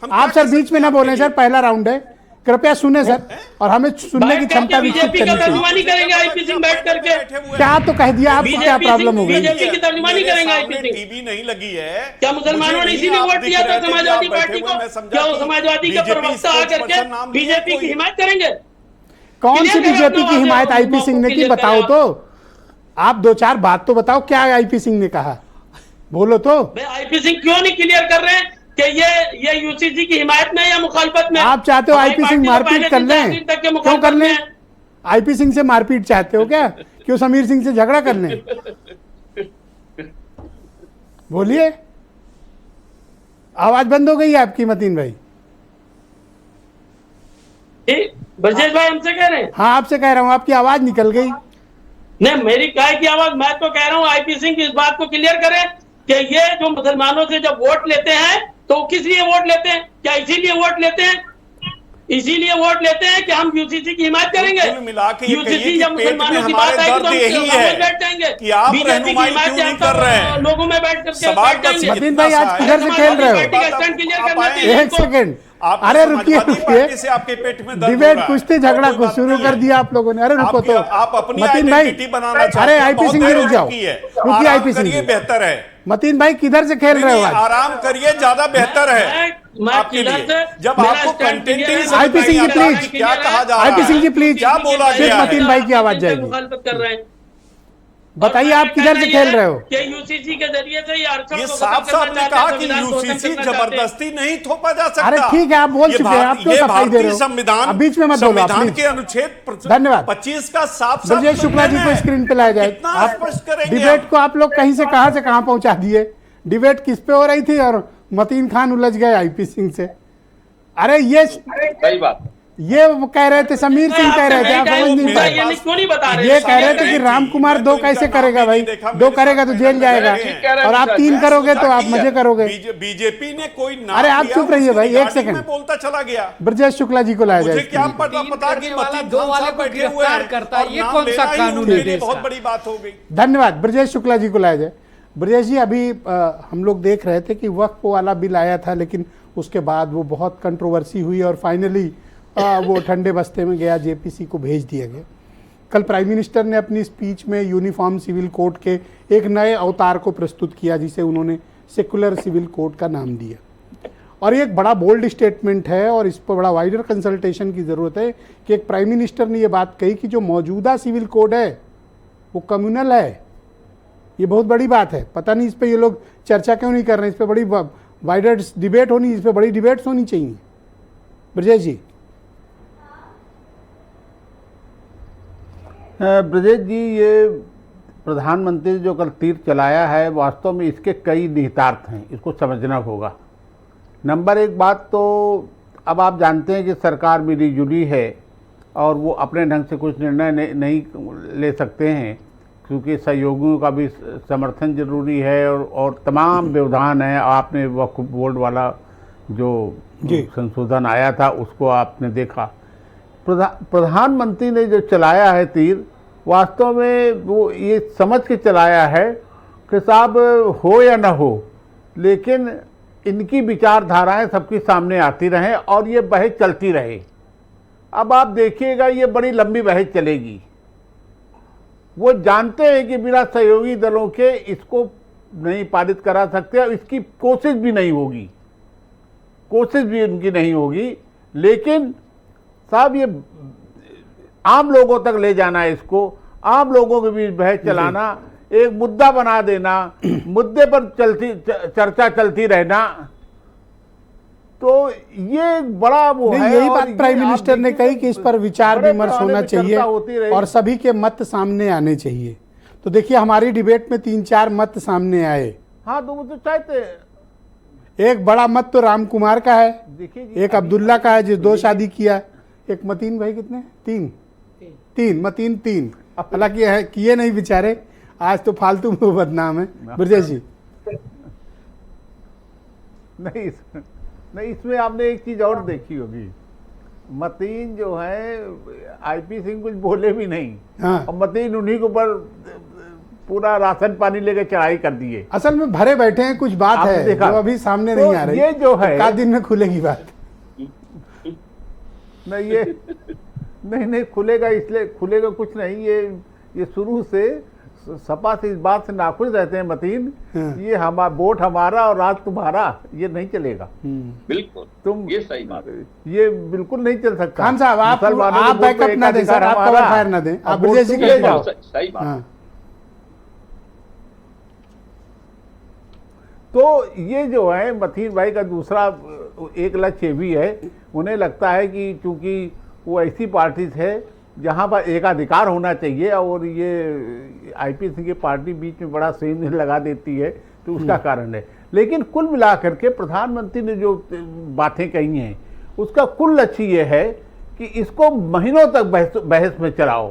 आप सर बीच में ना बोलें सर, पहला राउंड है, कृपया सुने सर, और हमें सुनने की क्षमता विकसित बीजेपी का करनी चाहिए। तर्जुमानी करेंगे आईपी सिंह बैठ करके। क्या तो कह दिया, आपको क्या प्रॉब्लम हो गई? बीजेपी की तर्जुमानी करेंगे आईपी सिंह। टीवी नहीं लगी है। क्या मुसलमानों ने इसीलिए वोट दिया था समाजवादी पार्टी को? क्या वो समाजवादी का प्रवक्ता आकर के बीजेपी की हिमायत करेंगे? कौन सी बीजेपी की हिमायत आईपी सिंह ने की, बताओ तो। आप दो चार बात तो बताओ, क्या आईपी सिंह ने कहा, बोलो तो। आईपी सिंह क्यों नहीं क्लियर कर रहे हैं कि ये यूसीसी की हिमायत में या मुखालफत में? आप चाहते हो आईपी सिंह मारपीट कर लें? क्यों कर लें? आईपी सिंह से मारपीट चाहते हो क्या? क्यों समीर सिंह से झगड़ा कर लें? बोलिए, आवाज बंद हो गई है आपकी मतीन भाई। ब्रजेश भाई हमसे कह रहे हैं? हाँ आपसे कह रहा हूँ, आपकी आवाज निकल गई। नहीं, मेरी काय की आवाज, मैं तो कह रहा हूँ आईपी सिंह इस बात को क्लियर करें कि ये जो मुसलमानों से जब वोट लेते हैं तो किस लिए वोट लेते हैं? क्या इसीलिए वोट लेते हैं? इसीलिए वोट लेते हैं कि हम यूसीसी की हिमायत करेंगे। कुल मिला के ये यूसीसी कहिए कि जब पेट में मुसलमानों की हमारे बात आएगी दर्द तो यही हम है बैठ जाएंगे कि आप बीजेपी की रहनुमाई हिमायत क्यों नहीं चाहता कर रहे हैं? लोगों में बैठ करके सवाल बैठ जाएंगे। मतीन भाई आज किधर से खेल रहे हो? एक सेकंड, अरे रुकिए रुकिए, आपके पेट में दर्द डिबेट होगा। कुश्ती झगड़ा कुछ शुरू कर दिया आप लोगों ने। अरे रुको तो, आप अपनी मतीन भाई, आइडेंटिटी बनाना चाहते अरे हैं, आईपी बहुत सिंह जी रुक जाओ, बेरोजगारी है। रुकिए आराम आईपी सिंह करिए, जी। बेहतर है। मतीन भाई किधर से खेल रहे हो आज? आराम करिए, ज्यादा बेहतर है मैं आपके किधर लिए। से जब मेरा आपको stand कंटेंट clear है। आईपी सिंह जी प्लीज, क्या कहा जा रहा है? आईपी सिंह जी प्लीज, क्या बोला सिर्फ गया है? मतीन भाई की आवाज जाएगी। मुखालफत कर रहे हैं। बताइए आप किधर से खेल रहे हो? कि यूसीसी के जरिए से ये साफ साफ ने कहा कि यूसीसी जबरदस्ती नहीं थोपा जा सकता। अरे ठीक है, आप बोल ये चुके हैं, आप क्यों ये सफाई दे रहे भारतीय हो? संविधान, अब बीच में मत बोलो आप, संविधान प्लीज। के अनुच्छेद धन्यवाद। 25 का साफ ब्रजेश शुक्ला जी को स्क्रीन पे लाया जाए। कितना आप स्पष्ट करेंगे डिबेट हम? को आप लोग कहीं से कहां पहुंचा दिए। डिबेट किस पे हो रही थी और मतीन खान उलझ गए आईपी सिंह से। अरे ये सही बात। ये वो कह रहे थे, समीर सिंह कह रहे थे, आप समझ नहीं पाए। क्यों नहीं बता रहे? ये कह रहे थे कि राम कुमार दो कैसे करेगा भाई, दो करेगा तो जेल जाएगा, और आप 3 करोगे तो आप मजे करोगे। बीजेपी ने कोई नाम अरे आप लिया, चुप रहिए उसकी भाई, एक रिगार्डिंग सेकंड। में बोलता चला गया। ब्रजेश शुक्ला जी को लाया मुझे जाए। क्या पता कि मतीन दो खान वाले साहब को बैठे हुए गिरफ्तार हैं करता है, और ये नाम कौन सा लेना ही कानून उनके है लिए देश बहुत का? बड़ी बात हो गई। धन्यवाद, ब्रजेश शुक्ला जी को लाया जाए। ब्रजेश जी, अभी हम लोग देख रहे थे कि वक्फ वाला बिल आया था, लेकिन उसके बाद वो बहुत कंट्रोवर्सी हुई और फाइनली वो ठंडे बस्ते में गया, जेपीसी को भेज दिया गया। कल प्राइम मिनिस्टर ने अपनी स्पीच में यूनिफॉर्म सिविल कोड के एक नए अवतार को प्रस्तुत किया, जिसे उन्होंने सेकुलर सिविल कोड का नाम दिया। और ये एक बड़ा बोल्ड स्टेटमेंट है और इस पर बड़ा वाइडर कंसल्टेशन की ज़रूरत है कि एक प्राइम मिनिस्टर ने ये बात कही कि जो मौजूदा सिविल कोड है वो कम्युनल है। ये बहुत बड़ी बात है। पता नहीं इस पर ये लोग चर्चा क्यों नहीं कर रहे हैं। इस पर बड़ी वाइडर डिबेट होनी, इस पर बड़ी डिबेट्स होनी चाहिए। ब्रजेश जी। ब्रजेश जी, ये प्रधानमंत्री जो कल तीर चलाया है, वास्तव में इसके कई निहितार्थ हैं, इसको समझना होगा। नंबर 1 बात तो अब आप जानते हैं कि सरकार मिली जुली है और वो अपने ढंग से कुछ निर्णय नहीं ले सकते हैं, क्योंकि सहयोगियों का भी समर्थन जरूरी है और तमाम व्यवधान है। आपने वक्फ बोर्ड वाला जो संशोधन आया था उसको आपने देखा। प्रधानमंत्री ने जो चलाया है तीर, वास्तव में वो ये समझ के चलाया है कि साहब हो या ना हो, लेकिन इनकी विचारधाराएं सबके सामने आती रहें और ये बहस चलती रहे। अब आप देखिएगा ये बड़ी लंबी बहस चलेगी। वो जानते हैं कि बिना सहयोगी दलों के इसको नहीं पारित करा सकते और इसकी कोशिश भी नहीं होगी, कोशिश भी उनकी नहीं होगी। लेकिन साहब ये आम लोगों तक ले जाना है, इसको आम लोगों के बीच बहस चलाना, एक मुद्दा बना देना, मुद्दे पर चर्चा चलती रहना, तो ये एक बड़ा वो है। यही बात प्राइम मिनिस्टर ने कही कि इस पर विचार विमर्श होना चाहिए और सभी के मत सामने आने चाहिए। तो देखिए हमारी डिबेट में 3-4 मत सामने आए। हाँ, तो वो तो चाहते, एक बड़ा मत तो राम कुमार का है, देखिए एक अब्दुल्ला का है जिस 2 शादी किया, एक मतीन भाई कितने 3 मतीन 3, हालांकि है किए नहीं बेचारे, आज तो फालतू में बदनाम है। ब्रजेश जी नहीं, इसमें आपने एक चीज और देखी होगी, मतीन जो है आईपी सिंह कुछ बोले भी नहीं। हाँ। और मतीन उन्हीं के ऊपर पूरा राशन पानी लेके चढ़ाई कर दिए। असल में भरे बैठे हैं, कुछ बात है जो अभी सामने नहीं आ रही। ये जो है का दिन में खुलेगी बात। नहीं खुलेगा, इसलिए खुलेगा कुछ नहीं। ये शुरू से सपा से इस बात से नाखुश रहते हैं मतीन, ये वोट हमारा और राज तुम्हारा, ये नहीं चलेगा। बिल्कुल, तुम ये सही बात है, ये बिल्कुल नहीं चल सकता। खान साहब आप बैकअप ना दें सर, आप कवर फायर ना दें, आप ब्रजेश जी के जाओ। सही बात। तो ये जो है मतीन भाई का दूसरा एक लक्ष्य भी है, उन्हें लगता है कि चूंकि वो ऐसी पार्टी है जहां पर एकाधिकार होना चाहिए, और ये आईपी सिंह की पार्टी बीच में बड़ा सेम लगा देती है, तो उसका कारण है। लेकिन कुल मिलाकर के प्रधानमंत्री ने जो बातें कही हैं उसका कुल लक्ष्य ये है कि इसको महीनों तक बहस में चलाओ,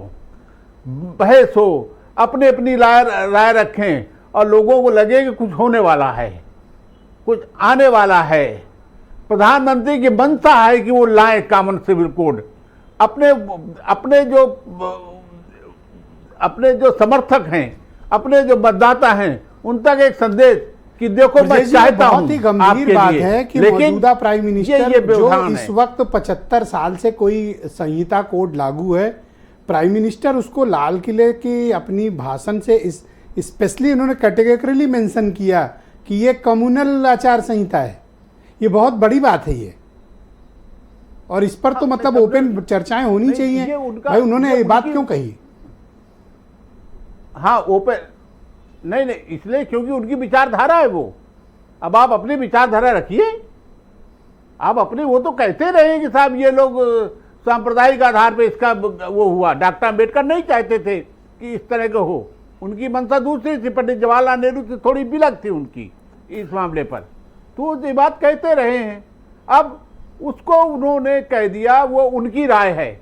बहस हो, अपनी राय रखें और लोगों को लगे कि कुछ होने वाला है, कुछ आने वाला है। प्रधानमंत्री की मंशा है कि वो लाए कॉमन सिविल कोड, अपने जो समर्थक हैं, अपने जो मतदाता हैं, उन तक एक संदेश कि देखो मैं चाहता हूं। बहुत ही गंभीर बात है कि मौजूदा प्राइम मिनिस्टर जो इस वक्त 75 साल से कोई संहिता कोड लागू है, प्राइम मिनिस्टर उसको लाल किले की अपनी भाषण से स्पेशली उन्होंने कैटेगरिकली मेंशन किया कि ये कम्युनल आचार संहिता है। ये बहुत बड़ी बात है ये, और इस पर तो मतलब ओपन चर्चाएं होनी चाहिए। भाई उन्होंने ये बात क्यों कही? हाँ, ओपन नहीं, इसलिए क्योंकि उनकी विचारधारा है वो। अब आप अपनी विचारधारा रखिए, आप अपनी, वो तो कहते रहे कि साहब ये लोग सांप्रदायिक आधार पे इसका वो हुआ। डॉक्टर अम्बेडकर नहीं चाहते थे कि इस तरह का हो, उनकी मंशा दूसरी थी, पंडित जवाहरलाल नेहरू से थोड़ी बिलक थी उनकी इस मामले पर, तो ये बात कहते रहे हैं। अब उसको उन्होंने कह दिया, वो उनकी राय है,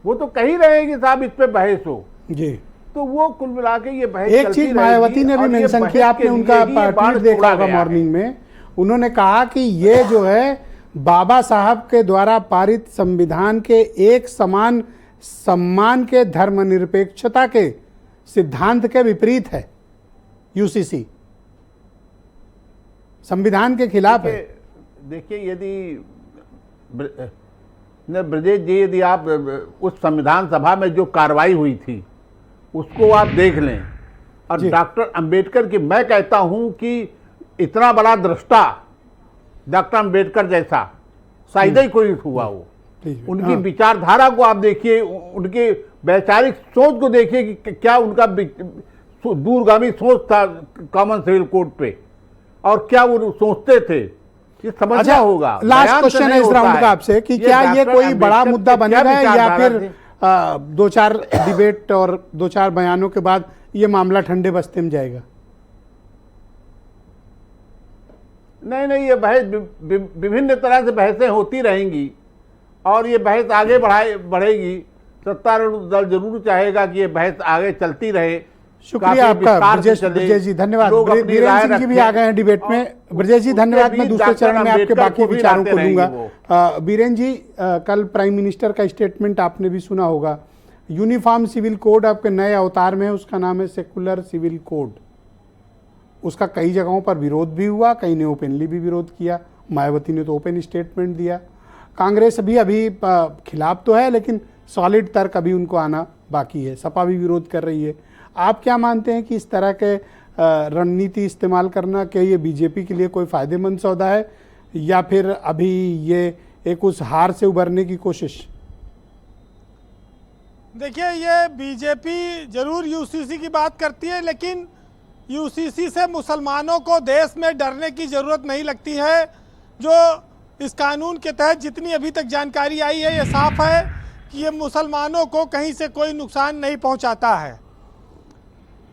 वो तो कह ही रहे हैं कि साहब इस पे बहस हो जी। तो वो कुल मिला के ये बहस, एक चीज मायावती ने भी मेंशन किया, आपने उनका ट्वीट देखा होगा मॉर्निंग में, उन्होंने कहा कि ये जो है बाबा साहब के द्वारा पारित संविधान के एक समान सम्मान के धर्मनिरपेक्षता के सिद्धांत के विपरीत है। यूसीसी संविधान के खिलाफ है। देखिए, यदि ब्रजेश जी, यदि आप उस संविधान सभा में जो कार्रवाई हुई थी उसको आप देख लें, और डॉक्टर अंबेडकर की, मैं कहता हूं कि इतना बड़ा दृष्टा डॉक्टर अंबेडकर जैसा शायद ही कोई हुआ हो। उनकी विचारधारा को आप देखिए, उनके वैचारिक सोच को देखिए कि क्या उनका दूरगामी सोच था कॉमन सिविल कोड पे, और क्या वो सोचते थे, ये समझना होगा। लास्ट क्वेश्चन है इस राउंड का आपसे कि क्या ये कोई बड़ा मुद्दा बनेगा या फिर 2-4 डिबेट और 2-4 बयानों के बाद ये मामला ठंडे बस्ते में जाएगा? नहीं, ये बहस विभिन्न तरह से बहसें होती रहेंगी और ये बहस आगे बढ़ेगी। सत्तारूढ़ दल जरूर चाहेगा कि ये बहस आगे चलती रहे। शुक्रिया आपका ब्रजेश जी, धन्यवाद। बीरेन सिंह जी भी आ गए हैं डिबेट में। ब्रजेश जी धन्यवाद। मैं दूसरे चरण में आपके बाकी विचारों को दूंगा। बीरेन जी, कल प्राइम मिनिस्टर का स्टेटमेंट आपने भी सुना होगा। यूनिफॉर्म सिविल कोड आपके नए अवतार में है, उसका नाम है सेकुलर सिविल कोड। उसका कई जगहों पर विरोध भी हुआ, कई ने ओपनली भी विरोध किया। मायावती ने तो ओपन स्टेटमेंट दिया। कांग्रेस भी अभी खिलाफ तो है, लेकिन सॉलिड तर्क अभी उनको आना बाकी है। सपा भी विरोध कर रही है। आप क्या मानते हैं कि इस तरह के रणनीति इस्तेमाल करना, क्या ये बीजेपी के लिए कोई फायदेमंद सौदा है, या फिर अभी ये एक उस हार से उबरने की कोशिश? देखिए, ये बीजेपी जरूर यूसीसी की बात करती है, लेकिन यूसीसी से मुसलमानों को देश में डरने की ज़रूरत नहीं लगती है। जो इस कानून के तहत जितनी अभी तक जानकारी आई है, ये साफ है कि ये मुसलमानों को कहीं से कोई नुकसान नहीं पहुंचाता है।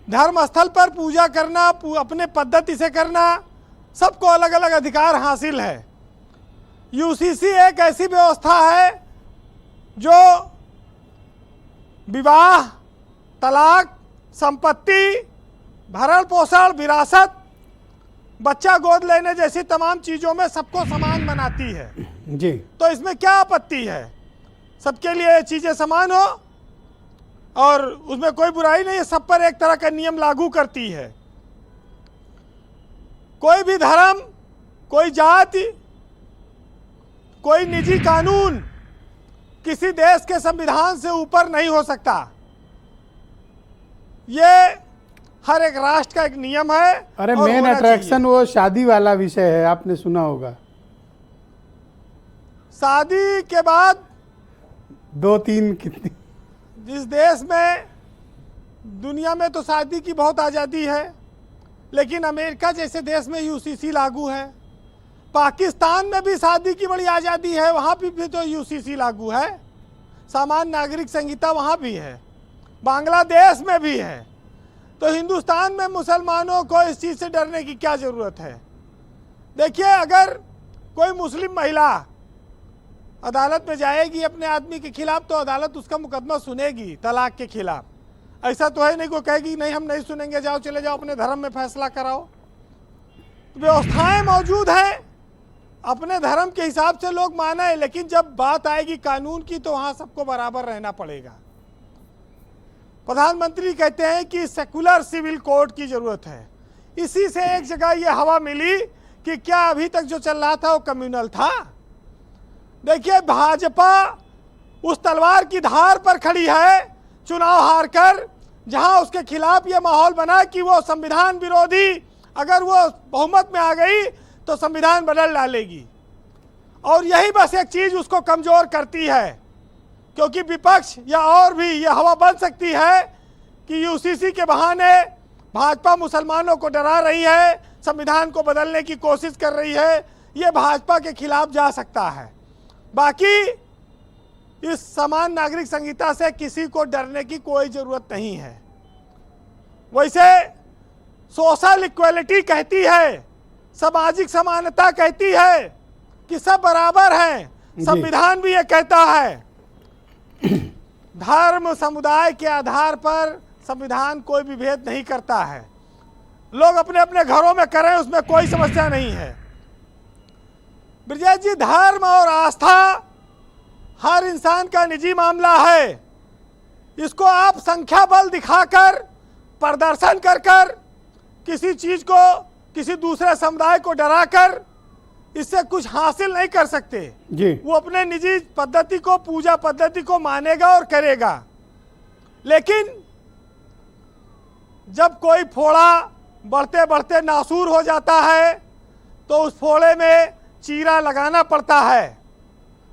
धर्म स्थल पर पूजा करना, अपने पद्धति से करना, सबको अलग अलग अधिकार हासिल है। यूसीसी एक ऐसी व्यवस्था है जो विवाह, तलाक, संपत्ति, भरण पोषण, विरासत, बच्चा गोद लेने जैसी तमाम चीज़ों में सबको समान बनाती है जी। तो इसमें क्या आपत्ति है? सबके लिए चीज़ें समान हो और उसमें कोई बुराई नहीं है, सब पर एक तरह का नियम लागू करती है। कोई भी धर्म, कोई जाति, कोई निजी कानून किसी देश के संविधान से ऊपर नहीं हो सकता। ये हर एक राष्ट्र का एक नियम है। अरे मेन अट्रैक्शन वो शादी वाला विषय है, आपने सुना होगा। शादी के बाद 2-3 कितनी, जिस देश में, दुनिया में तो शादी की बहुत आज़ादी है, लेकिन अमेरिका जैसे देश में यूसीसी लागू है। पाकिस्तान में भी शादी की बड़ी आज़ादी है, वहाँ भी तो यूसीसी लागू है। सामान्य नागरिक संहिता वहाँ भी है, बांग्लादेश में भी है। तो हिंदुस्तान में मुसलमानों को इस चीज़ से डरने की क्या ज़रूरत है? देखिए, अगर कोई मुस्लिम महिला अदालत में जाएगी अपने आदमी के खिलाफ तो अदालत उसका मुकदमा सुनेगी तलाक के खिलाफ। ऐसा तो है नहीं कोई कहेगी नहीं हम नहीं सुनेंगे, जाओ चले जाओ अपने धर्म में फैसला कराओ। व्यवस्थाएं मौजूद हैं, अपने धर्म के हिसाब से लोग माने, लेकिन जब बात आएगी कानून की तो वहाँ सबको बराबर रहना पड़ेगा। प्रधानमंत्री कहते हैं कि सेकुलर सिविल कोड की ज़रूरत है। इसी से एक जगह ये हवा मिली कि क्या अभी तक जो चल रहा था वो कम्युनल था। देखिए, भाजपा उस तलवार की धार पर खड़ी है चुनाव हारकर, जहां उसके खिलाफ ये माहौल बना कि वो संविधान विरोधी, अगर वो बहुमत में आ गई तो संविधान बदल डालेगी। और यही बस एक चीज़ उसको कमज़ोर करती है, क्योंकि विपक्ष या और भी ये हवा बन सकती है कि यूसीसी के बहाने भाजपा मुसलमानों को डरा रही है, संविधान को बदलने की कोशिश कर रही है। ये भाजपा के खिलाफ जा सकता है। बाकी इस समान नागरिक संहिता से किसी को डरने की कोई ज़रूरत नहीं है। वैसे सोशल इक्वलिटी कहती है, सामाजिक समानता कहती है कि सब बराबर हैं। संविधान भी ये कहता है। धर्म, समुदाय के आधार पर संविधान कोई भी भेद नहीं करता है। लोग अपने अपने घरों में करें, उसमें कोई समस्या नहीं है। ब्रजेश जी, धर्म और आस्था हर इंसान का निजी मामला है। इसको आप संख्या बल दिखाकर, प्रदर्शन कर कर, किसी चीज को, किसी दूसरे समुदाय को डराकर इससे कुछ हासिल नहीं कर सकते जी। वो अपने निजी पद्धति को, पूजा पद्धति को मानेगा और करेगा। लेकिन जब कोई फोड़ा बढ़ते बढ़ते नासूर हो जाता है तो उस फोड़े में चीरा लगाना पड़ता है।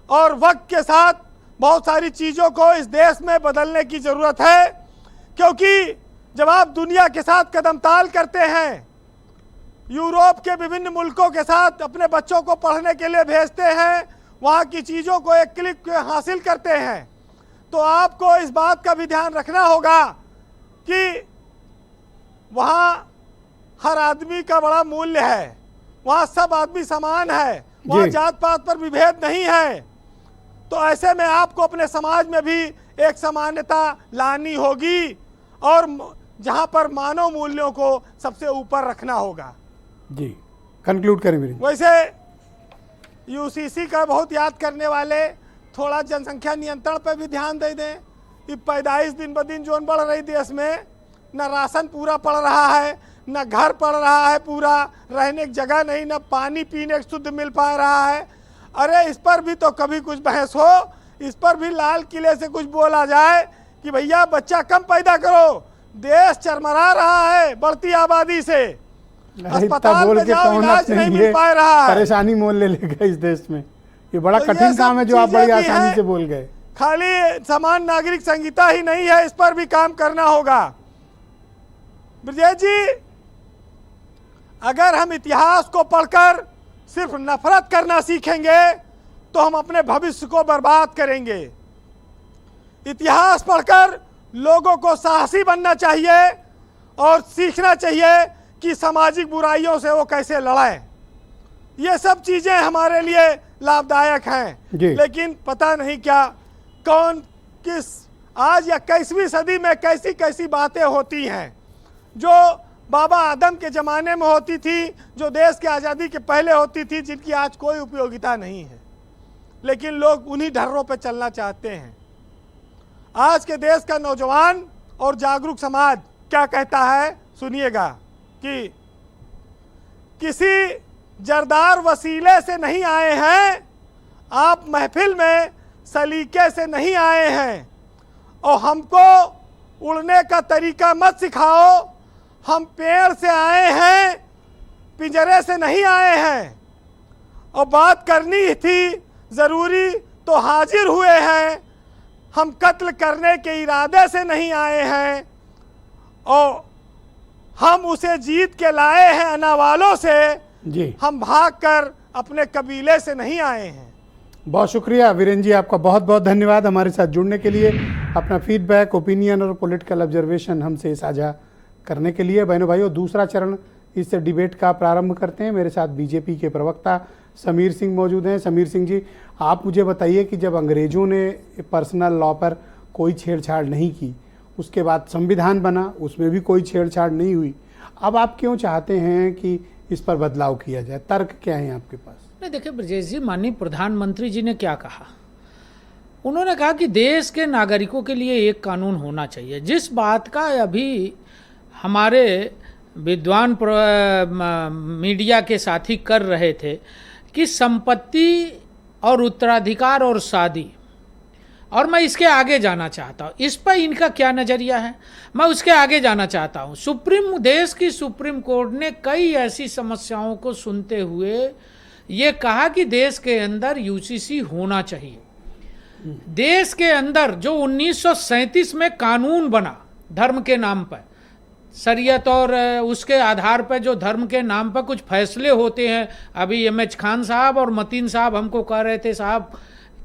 और वक्त के साथ बहुत सारी चीज़ों को इस देश में बदलने की ज़रूरत है, क्योंकि जब आप दुनिया के साथ कदमताल करते हैं, यूरोप के विभिन्न मुल्कों के साथ अपने बच्चों को पढ़ने के लिए भेजते हैं, वहाँ की चीज़ों को एक क्लिक हासिल करते हैं, तो आपको इस बात का भी ध्यान रखना होगा कि वहाँ हर आदमी का बड़ा मूल्य है, वहाँ सब आदमी समान है, वहाँ जात पात पर विभेद नहीं है। तो ऐसे में आपको अपने समाज में भी एक समानता लानी होगी और जहाँ पर मानव मूल्यों को सबसे ऊपर रखना होगा। जी, कंक्लूड करें मेरी। वैसे यूसीसी का बहुत याद करने वाले थोड़ा जनसंख्या नियंत्रण पर भी ध्यान दे दें कि पैदाइश दिन ब दिन जोन बढ़ रही देश में, न राशन पूरा पड़ रहा है, न घर पड़ रहा है पूरा, रहने की जगह नहीं, न पानी पीने को शुद्ध मिल पा रहा है। अरे इस पर भी तो कभी कुछ बहस हो, इस पर भी लाल किले से कुछ बोला जाए कि भैया बच्चा कम पैदा करो, देश चरमरा रहा है बढ़ती आबादी से, अस्पताल में जाओ इलाज नहीं मिल पा रहा है, परेशानी मोल ले लेगा इस देश में। ये बड़ा कठिन काम है जो आप बड़ी आसानी से बोल गए। खाली समान नागरिक संहिता ही नहीं है, इस पर भी काम करना होगा। ब्रजेश जी, अगर हम इतिहास को पढ़कर सिर्फ नफरत करना सीखेंगे तो हम अपने भविष्य को बर्बाद करेंगे। इतिहास पढ़कर लोगों को साहसी बनना चाहिए और सीखना चाहिए कि सामाजिक बुराइयों से वो कैसे लड़ें। ये सब चीज़ें हमारे लिए लाभदायक हैं, लेकिन पता नहीं क्या कौन किस आज या 21वीं सदी में कैसी कैसी बातें होती हैं जो बाबा आदम के ज़माने में होती थी, जो देश की आज़ादी के पहले होती थी, जिनकी आज कोई उपयोगिता नहीं है, लेकिन लोग उन्हीं ढर्रों पर चलना चाहते हैं। आज के देश का नौजवान और जागरूक समाज क्या कहता है सुनिएगा कि किसी जरदार वसीले से नहीं आए हैं, आप महफिल में सलीके से नहीं आए हैं, और हमको उड़ने का तरीका मत सिखाओ, हम पेड़ से आए हैं, पिंजरे से नहीं आए हैं, और बात करनी थी ज़रूरी तो हाजिर हुए हैं, हम कत्ल करने के इरादे से नहीं आए हैं, और हम उसे जीत के लाए हैं अनावालों से जी, हम भागकर अपने कबीले से नहीं आए हैं। बहुत शुक्रिया वीरेंद्र जी, आपका बहुत बहुत धन्यवाद हमारे साथ जुड़ने के लिए, अपना फीडबैक, ओपिनियन और पॉलिटिकल ऑब्जर्वेशन हमसे साझा करने के लिए। बहनों भाइयों, दूसरा चरण इस डिबेट का प्रारंभ करते हैं। मेरे साथ बीजेपी के प्रवक्ता समीर सिंह मौजूद हैं। समीर सिंह जी, आप मुझे बताइए कि जब अंग्रेज़ों ने पर्सनल लॉ पर कोई छेड़छाड़ नहीं की, उसके बाद संविधान बना, उसमें भी कोई छेड़छाड़ नहीं हुई, अब आप क्यों चाहते हैं कि इस पर बदलाव किया जाए? तर्क क्या है आपके पास? नहीं, देखिए ब्रजेश जी, माननीय प्रधानमंत्री जी ने क्या कहा? उन्होंने कहा कि देश के नागरिकों के लिए एक कानून होना चाहिए। जिस बात का अभी हमारे विद्वान मीडिया के साथी कर रहे थे कि संपत्ति और उत्तराधिकार और शादी, और मैं इसके आगे जाना चाहता हूँ, इस पर इनका क्या नज़रिया है, मैं उसके आगे जाना चाहता हूँ। देश की सुप्रीम कोर्ट ने कई ऐसी समस्याओं को सुनते हुए ये कहा कि देश के अंदर यूसीसी होना चाहिए। देश के अंदर जो 1937 में कानून बना धर्म के नाम पर, शरीयत और उसके आधार पर जो धर्म के नाम पर कुछ फैसले होते हैं, अभी एमएच खान साहब और मतीन साहब हमको कह रहे थे साहब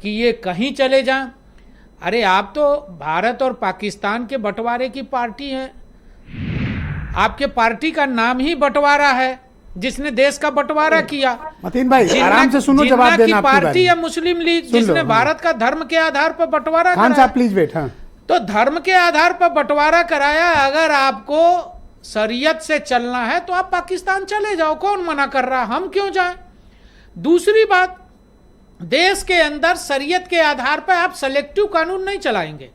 कि ये कहीं चले जाएं। अरे आप तो भारत और पाकिस्तान के बंटवारे की पार्टी हैं, आपके पार्टी का नाम ही बंटवारा है, जिसने देश का बंटवारा किया। मतीन भाई आराम से सुनो, जवाब देना। पार्टी है मुस्लिम लीग, जिसने भारत का धर्म के आधार पर बंटवारा खान साहब प्लीज वेट। हाँ, तो धर्म के आधार पर बंटवारा कराया। अगर आपको शरीयत से चलना है तो आप पाकिस्तान चले जाओ, कौन मना कर रहा, हम क्यों जाएं? दूसरी बात, देश के अंदर शरीयत के आधार पर आप सेलेक्टिव कानून नहीं चलाएंगे।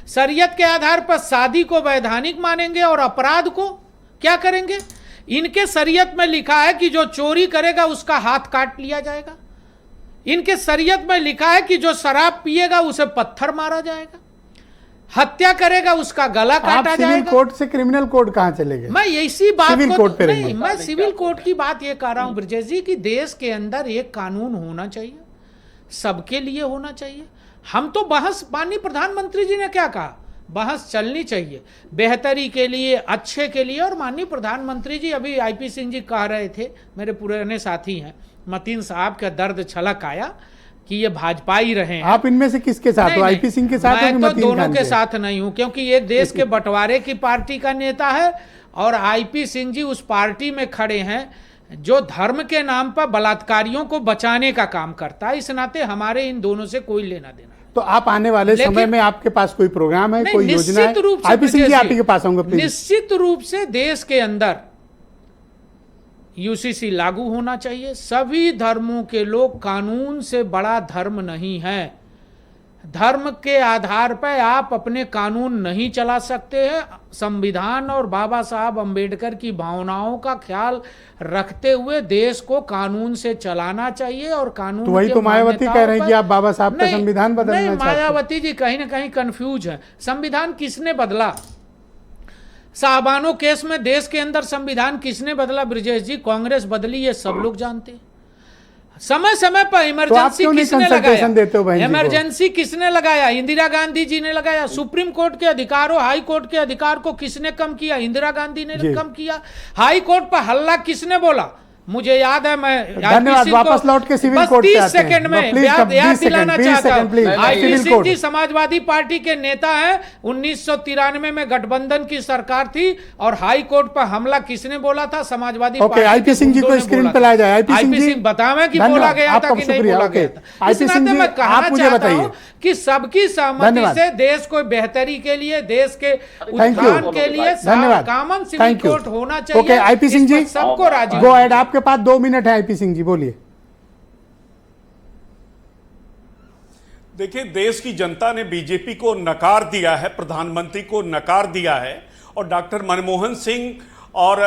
शरीयत के आधार पर शादी को वैधानिक मानेंगे और अपराध को क्या करेंगे? इनके शरीयत में लिखा है कि जो चोरी करेगा उसका हाथ काट लिया जाएगा। इनके शरीयत में लिखा है कि जो शराब पिएगा उसे पत्थर मारा जाएगा, हत्या करेगा उसका गला काटा जाएगा। सिविल कोर्ट से क्रिमिनल कोर्ट कहां चले गए? मैं इसी बात सिविल कोर्ट पे नहीं, मैं सिविल कोर्ट की बात ये कर रहा हूं ब्रजेश जी कि देश के अंदर एक कानून होना चाहिए, सबके लिए होना चाहिए। हम तो बहस, माननीय प्रधानमंत्री जी ने क्या कहा, बहस चलनी चाहिए बेहतरी के लिए, अच्छे के लिए। और माननीय प्रधानमंत्री जी अभी आईपी सिंह जी कह रहे थे, मेरे पुराने साथी हैं, मतीन साहब का दर्द छलक आया कि ये भाजपा ही रहे हैं। आप इनमें से किसके साथ हो, आईपी सिंह के साथ? मैं तो दोनों के साथ नहीं हूं, क्योंकि ये देश के बंटवारे की पार्टी का नेता है और आईपी सिंह जी उस पार्टी में खड़े हैं जो धर्म के नाम पर बलात्कारियों को बचाने का काम करता है। इस नाते हमारे इन दोनों से कोई लेना देना। तो आप आने वाले समय में आपके पास कोई प्रोग्राम है, कोई योजना है? आईपी सिंह जी आप ही के पास आऊंगा प्लीज। निश्चित रूप से देश के अंदर यूसीसी लागू होना चाहिए। सभी धर्मों के लोग, कानून से बड़ा धर्म नहीं है। धर्म के आधार पर आप अपने कानून नहीं चला सकते हैं। संविधान और बाबा साहब अंबेडकर की भावनाओं का ख्याल रखते हुए देश को कानून से चलाना चाहिए। और कानून तो वही तो मायावती कह रहे हैं कि आप बाबा साहब का संविधान बदलना चाहते हैं। मायावती जी कहीं ना कहीं कंफ्यूज है। संविधान किसने बदला? साहबानो केस में देश के अंदर संविधान किसने बदला ब्रजेश जी? कांग्रेस बदली, ये सब लोग जानते हैं। समय समय पर तो आप इमरजेंसी क्यों नहीं किसने कंसल्टेशन देते हो बहन लगाया? जी को? इमरजेंसी किसने लगाया? इंदिरा गांधी जी ने लगाया। सुप्रीम कोर्ट के अधिकारों, हाई कोर्ट के अधिकार को किसने कम किया? इंदिरा गांधी ने जी। कम किया। हाई कोर्ट पर हल्ला किसने बोला? मुझे याद है, मैं धन्यवाद। वापस लौट के सिविल कोर्ट पे 30 आते हैं। सेकंड में प्लीज, याद 20 दिलाना सेकंड, चाहता 20 सेकंड, प्लीज। हूं। IP civil Singh code. Ji Samajwadi Party के नेता हैं। 1993 में गठबंधन की सरकार थी और हाई कोर्ट पर हमला किसने बोला था? समाजवादी ओके, आईपी सिंह जी को स्क्रीन पे लाया जाए। आईपी सिंह जी बतावे कि बोला गया था कि नहीं बोला गया था। आईपी सिंह जी, मैं कहना आप मुझे चाहता हूं बताइए कि सबकी सहमति से देश को बेहतरी के लिए, देश के उत्थान के लिए धन्यवाद। कॉमन सिविल कोर्ट होना चाहिए। ओके, आईपी सिंह जी, सबको राजी गो अहेड। आपके पास 2 मिनट है आईपी सिंह जी, बोलिए। देखिए, देश की जनता ने बीजेपी को नकार दिया है, प्रधानमंत्री को नकार दिया है, और डॉक्टर मनमोहन सिंह और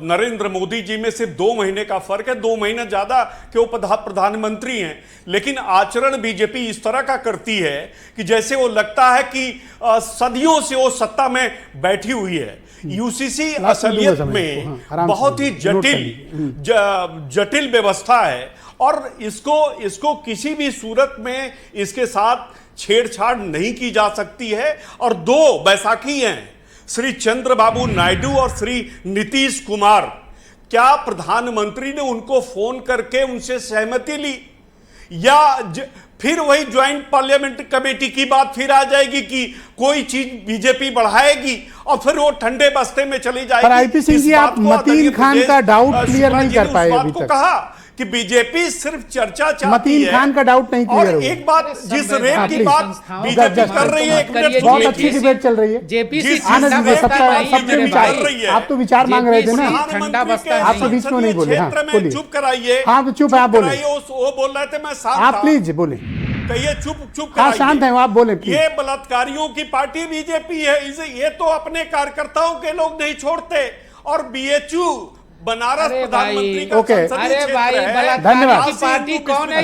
नरेंद्र मोदी जी में सिर्फ 2 महीने का फर्क है। 2 महीने ज्यादा कि वो प्रधानमंत्री हैं, लेकिन आचरण बीजेपी इस तरह का करती है कि जैसे वो लगता है कि सदियों से वो सत्ता में बैठी हुई है। यूसीसी असलियत में बहुत ही जटिल व्यवस्था है और इसको किसी भी सूरत में इसके साथ छेड़छाड़ नहीं की जा सकती है। और 2 बैसाखी हैं, श्री चंद्रबाबू नायडू और श्री नीतीश कुमार। क्या प्रधानमंत्री ने उनको फोन करके उनसे सहमति ली, या फिर वही ज्वाइंट पार्लियामेंट्री कमेटी की बात फिर आ जाएगी कि कोई चीज बीजेपी बढ़ाएगी और फिर वो ठंडे बस्ते में चली जाएगी? पर आईपी सिंह जी, आप मतीन खान का डाउट क्लियर नहीं कर पाए अभी तक। कहा कि बीजेपी सिर्फ चर्चा चाहती है। मतीन खान का डाउट नहीं क्लियर और एक बात, जिस रेप की बात बीजेपी कर रही है, बहुत अच्छी डिबेट चल रही है। आप तो विचार मांग रहे थे ना, आप तो बीच में नहीं बोले। हाँ, बोलिए। चुप कराइए। हाँ, तो चुप है, आप बोले। वो बोल रहे थे, मैं शांत आप प्लीज बोले। कहिए चुप हाँ, शांत है आप बोले। ये बलात्कारियों की पार्टी बीजेपी है, इसे ये तो अपने कार्यकर्ताओं के लोग नहीं छोड़ते। और बीएचयू बनारस प्रधानमंत्री का संसदीय क्षेत्र है। धन्यवाद। की पार्टी कौन है?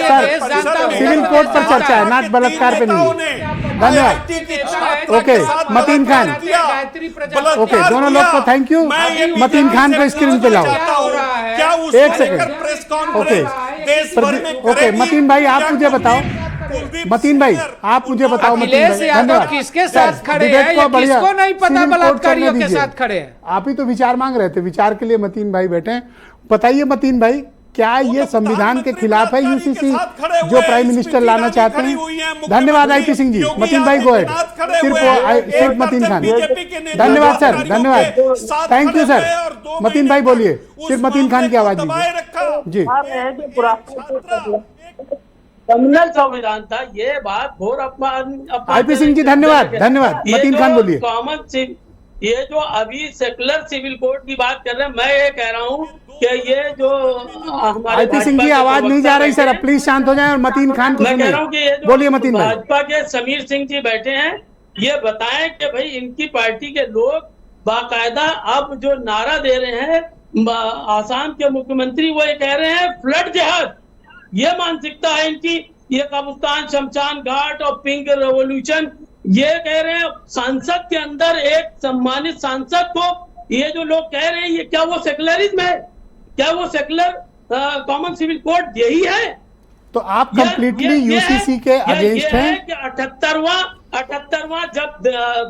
सिविल कोड पर चर्चा है, नाच बलात्कार पे नहीं। धन्यवाद। ओके, मतीन खान। ओके, दोनों लोग को थैंक यू। मतीन खान को स्क्रीन पे लाओ। एक सेकंड। ओके, मतीन भाई आप मुझे बताओ। मतीन भाई आप मुझे बताओ। अखिलेश यादव किसके साथ खड़े हैं? किसको नहीं पता बलात्कारियों के साथ खड़े हैं? आप ही तो विचार मांग रहे थे, विचार के लिए मतीन भाई बैठे हैं। बताइए मतीन भाई, क्या ये संविधान के खिलाफ है यूसीसी जो प्राइम मिनिस्टर लाना चाहते हैं? धन्यवाद आईपी सिंह जी। मतीन भाई गो अहेड। सिर्फ मतीन खान। धन्यवाद सर, धन्यवाद, थैंक यू सर। मतीन भाई बोलिए, सिर्फ मतीन खान की आवाज दीजिए जी। कम्युनल संविधान था, ये बात घोर अपमान। आईपी सिंह जी धन्यवाद, धन्यवाद। मतीन खान बोलिए। कॉमन ये जो अभी सेकुलर सिविल कोड की बात कर रहे हैं, मैं ये कह रहा हूँ कि ये जो हमारे आईपी सिंह जी आवाज नहीं जा रही सर, अब प्लीज शांत हो जाएं और मतीन खान को सुनिए। बोलिए मतीन भाई। भाजपा के समीर सिंह जी बैठे हैं, ये बताएं कि भाई इनकी पार्टी के लोग बाकायदा अब जो नारा दे रहे हैं, आसाम के मुख्यमंत्री वो ये कह रहे हैं फ्लड जिहाद, ये मानसिकता है इनकी। ये कब्रिस्तान, शमशान घाट और पिंक रेवोल्यूशन, ये कह रहे हैं संसद के अंदर एक सम्मानित सांसद को ये जो लोग कह रहे हैं, ये क्या वो सेकुलरिज्म है? क्या वो सेकुलर कॉमन सिविल कोड यही है? तो आप कंप्लीटली यूसीसी के अगेंस्ट हैं? 78वां जब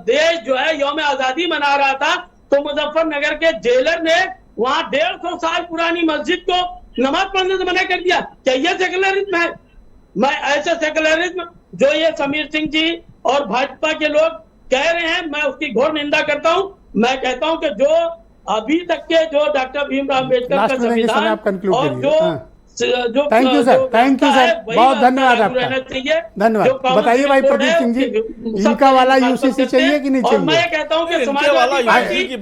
देश जो है यौम आजादी मना रहा था, तो मुजफ्फरनगर के जेलर ने वहां 150 साल पुरानी मस्जिद को नमाज पढ़ने से मना कर दिया। क्या ये सेकुलरिज्म है? मैं ऐसे सेकुलरिज्म जो ये समीर सिंह जी और भाजपा के लोग कह रहे हैं, मैं उसकी घोर निंदा करता हूं। मैं कहता हूं कि जो अभी तक के जो डॉक्टर भीमराव अम्बेडकर का संविधान और जो thank you sir, thank you sir, बहुत धन्यवाद आपका। धन्यवाद। बताइए भाई प्रदीप सिंह जी, इनका वाला यूसीसी चाहिए कि नहीं चाहिए? मैं कहता हूँ कि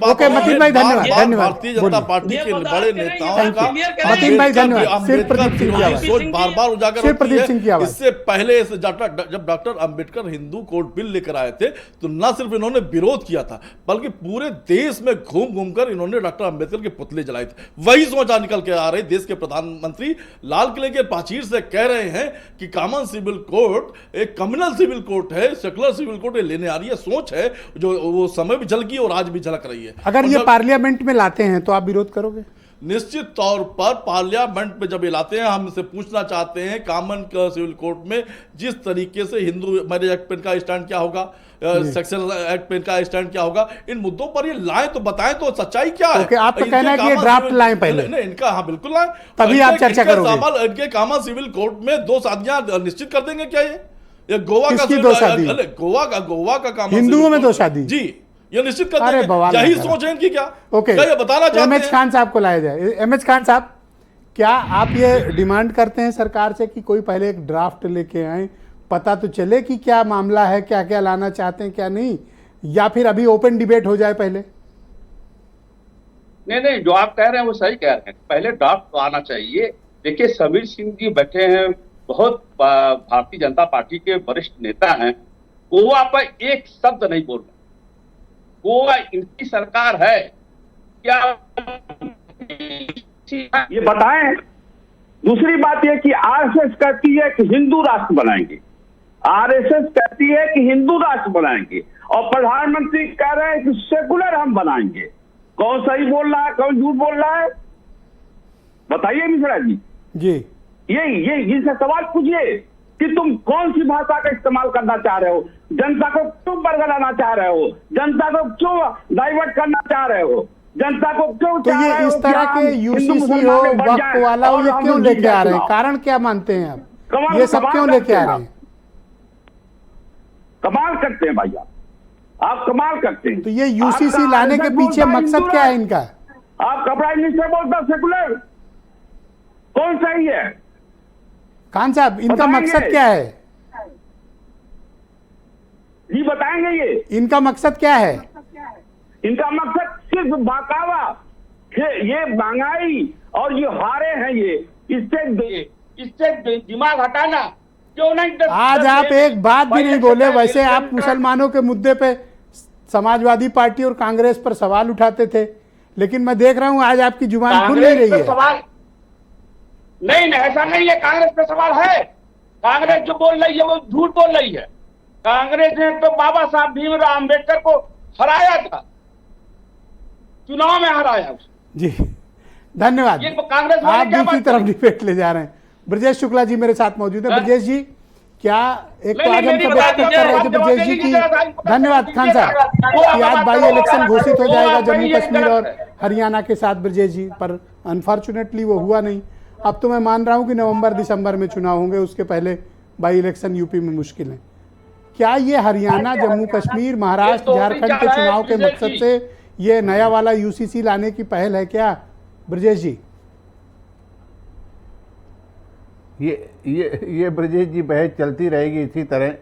ओके मतीन भाई धन्यवाद, धन्यवाद। भारतीय जनता पार्टी के बड़े नेताओं का मतीन भाई धन्यवाद। सिर्फ प्रदीप सिंह की आवाज, सोच बार बार उजागर सिर्फ प्रदीप सिंह की आवाज। इससे पहले जब doctor Ambedkar Hindu code bill लेकर आए थे, तो न सिर्फ इन्होंने विरोध किया था, बल्कि पूरे देश में घूम घूमकर इन्होंने डॉक्टर अंबेडकर के पुतले जलाए थे। वही सोच निकल के आ रही, देश के प्रधानमंत्री लाल किले के प्राचीर से कह रहे हैं कि कॉमन सिविल कोड एक कम्युनल सिविल कोड है, सेकुलर सिविल कोड लेने आ रही है। सोच है जो वो समय भी झलकी और आज भी झलक रही है। अगर ये पार्लियामेंट में लाते हैं तो आप विरोध करोगे? निश्चित तौर पर पार्लियामेंट में जब ये लाते हैं, हम इसे पूछना चाहते हैं कॉमन सिविल कोर्ट में जिस तरीके से हिंदू मैरिज एक्ट पे इनका स्टैंड क्या होगा, सेक्शन एक्ट पे इनका स्टैंड क्या होगा, इन मुद्दों पर ये लाएं तो बताएं तो सच्चाई क्या है। ओके, आपका कहना है कि ये ड्राफ्ट लाएं पहले। नहीं, इनका हाँ बिल्कुल लाएं, तभी आप चर्चा करोगे। इनके कॉमन सिविल कोर्ट में 2 शादियां निश्चित कर देंगे क्या? ये गोवा का किसकी 2 शादी? गोवा का कॉमन हिंदुओं में 2 शादी जी, ये निश्चित कर अरे देंगे। यही सोच है इनकी क्या? ओके, क्या ये बताना चाहते हैं? एमएच खान साहब को लाया जाए। एमएच खान साहब, क्या आप ये डिमांड करते हैं सरकार से कि कोई पहले एक ड्राफ्ट लेके आए, पता तो चले कि क्या मामला है, क्या क्या लाना चाहते हैं क्या नहीं, या फिर अभी ओपन डिबेट हो जाए पहले? नहीं, जो आप कह रहे हैं वो सही कह रहे हैं, पहले ड्राफ्ट तो आना चाहिए। देखिए, समीर सिंह जी बैठे हैं, बहुत भारतीय जनता पार्टी के वरिष्ठ नेता हैं, गोवा पर एक शब्द नहीं बोल रहे। गोवा इनकी सरकार है क्या, ये बताएं। दूसरी बात यह कि आरएसएस कहती है कि हिंदू राष्ट्र बनाएंगे, आरएसएस कहती है कि हिंदू राष्ट्र बनाएंगे, और प्रधानमंत्री कह रहे हैं कि सेकुलर हम बनाएंगे। कौन सही बोल रहा है, कौन झूठ बोल रहा है, बताइए मिश्रा जी। जी, ये इनसे सवाल पूछिए कि तुम कौन सी भाषा का इस्तेमाल करना चाह रहे हो, जनता को क्यों बरगलाना चाह रहे हो, जनता को क्यों डाइवर्ट करना चाह रहे हो, जनता को क्यों तो ये इस तरह के यूसीसी हो, वक्त वाला हो, ये क्यों लेके आ रहे हैं? कारण क्या मानते हैं आप, ये सब क्यों लेके आ रहे हैं? कमाल करते हैं भैया, आप कमाल करते हैं। तो ये यूसीसी लाने के पीछे मकसद क्या है इनका? आप कपड़ा मिनिस्टर बोलता सेकुलर, कौन सही है खान साहब, इनका मकसद क्या है? ये बताएंगे। ये इनका मकसद क्या है? इनका मकसद सिर्फ बहकावा, ये महंगाई और ये हारे हैं, ये इससे दिमाग हटाना क्यों नहीं? आज आप एक बात भी नहीं बोले। वैसे आप मुसलमानों के मुद्दे पे समाजवादी पार्टी और कांग्रेस पर सवाल उठाते थे, लेकिन मैं देख रहा हूं आज आपकी जुबान खुल नहीं रही है। नहीं, ऐसा नहीं है, कांग्रेस पे सवाल है। कांग्रेस जो बोल रही है वो झूठ बोल रही है। कांग्रेस ने तो बाबा साहब भीमराव अंबेडकर को हराया था, चुनाव में हराया उसे। जी, धन्यवाद। कांग्रेस आप दूसरी तरफ डिबेट ले जा रहे हैं। ब्रजेश शुक्ला जी मेरे साथ मौजूद है। ब्रजेश जी, क्या एक तो आज हम सब एक्सपेक्ट कर रहे थे ब्रजेश जी की, धन्यवाद खान साहब, कि आज बाई इलेक्शन घोषित हो जाएगा जम्मू कश्मीर और हरियाणा के साथ ब्रजेश जी, पर अनफॉर्चुनेटली वो हुआ नहीं। अब तो मैं मान रहा हूं कि नवंबर दिसंबर में चुनाव होंगे, उसके पहले बाई इलेक्शन यूपी में मुश्किल है। क्या ये हरियाणा, जम्मू कश्मीर, महाराष्ट्र, झारखंड के चुनाव के मकसद से ये नया वाला यूसीसी लाने की पहल है क्या ब्रजेश जी? ये ब्रजेश जी बहस चलती रहेगी इसी तरह,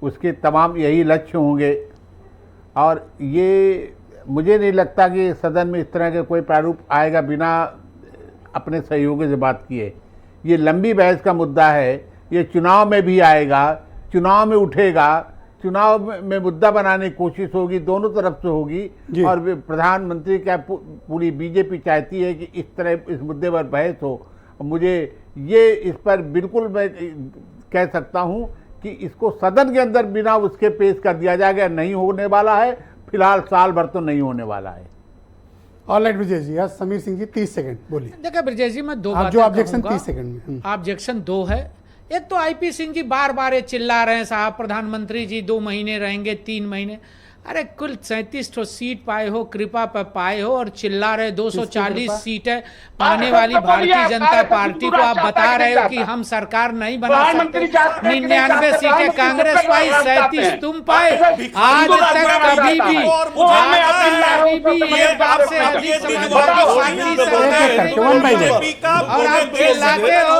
उसके तमाम यही लक्ष्य होंगे, और ये मुझे नहीं लगता कि सदन में इस तरह के कोई प्रारूप आएगा बिना अपने सहयोगी से बात किए। ये लंबी बहस का मुद्दा है, ये चुनाव में भी आएगा, चुनाव में उठेगा, चुनाव में मुद्दा बनाने की कोशिश होगी, दोनों तरफ से होगी। और प्रधानमंत्री क्या पूरी बीजेपी चाहती है कि इस तरह इस मुद्दे पर बहस हो। मुझे ये इस पर बिल्कुल मैं कह सकता हूं कि इसको सदन के अंदर बिना उसके पेश कर दिया जाएगा, नहीं होने वाला है, फिलहाल साल भर तो नहीं होने वाला है। ऑलराइट ब्रजेश जी, आज समीर सिंह जी 30 सेकंड बोलिए। देखिए ब्रजेश जी, मैं 2 बातें जो ऑब्जेक्शन 30 सेकंड में। ऑब्जेक्शन 2 है। एक तो आईपी सिंह जी बार बार ये चिल्ला रहे हैं साहब प्रधानमंत्री जी 2 महीने रहेंगे, 3 महीने। अरे कुल 37 तो सीट पाए हो, कृपा पर पाए हो, और चिल्ला रहे 240 सीटें पाने वाली भारतीय जनता पार्टी को आप बता रहे हो कि हम सरकार नहीं बना सकते। 99 सीटें कांग्रेस पाई, 37 तुम पाए। आज तक कभी भी एक बार से अधिक समय और आप चिल्लाते हो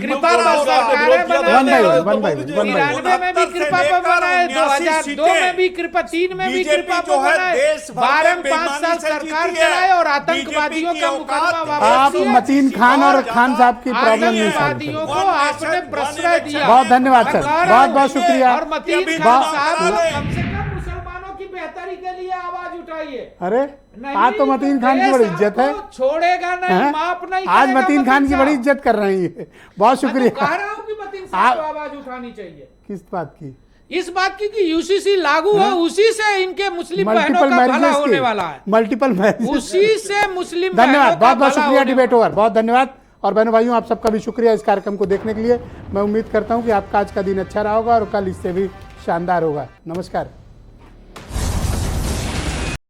कृपा पर सरकारें बनाए। 93 में भी कृपा पर बनाए, 2002 में भी कृपा, 3 में भी कृपा पर बनाए, 12 में 5 साल सरकार चलाए और आतंकवादियों का मुकदमा वापस आप मतीन खान और खान साहब की प्रॉब्लम नहीं आतंकवादियों को आपने प्रश्रय दिया। बहुत धन्यवाद सर, बहुत बहुत शुक्रिया। और मतीन खान साहब कम से कम मुसलमानों की बेहतरी के लिए आवाज उठाइए। अरे आज तो मतीन खान की बड़ी इज्जत है, छोड़ेगा नहीं, माफ नहीं। आज मतीन खान की बड़ी इज्जत कर रही है। बहुत शुक्रिया। कह रहा हूं कि मतीन साहब को आवाज उठानी चाहिए। किस बात की? इस बात की कि यूसीसी लागू हो, उसी से इनके मुस्लिम बहनों का भला होने वाला है। मल्टीपल मैरिज, उसी से मुस्लिम धन्यवाद, बहुत बहुत शुक्रिया होने डिबेट ओवर, बहुत धन्यवाद। और बहनों भाइयों, आप सबका भी शुक्रिया इस कार्यक्रम को देखने के लिए। मैं उम्मीद करता हूं कि आपका आज का दिन अच्छा रहा होगा और कल इससे भी शानदार होगा। नमस्कार।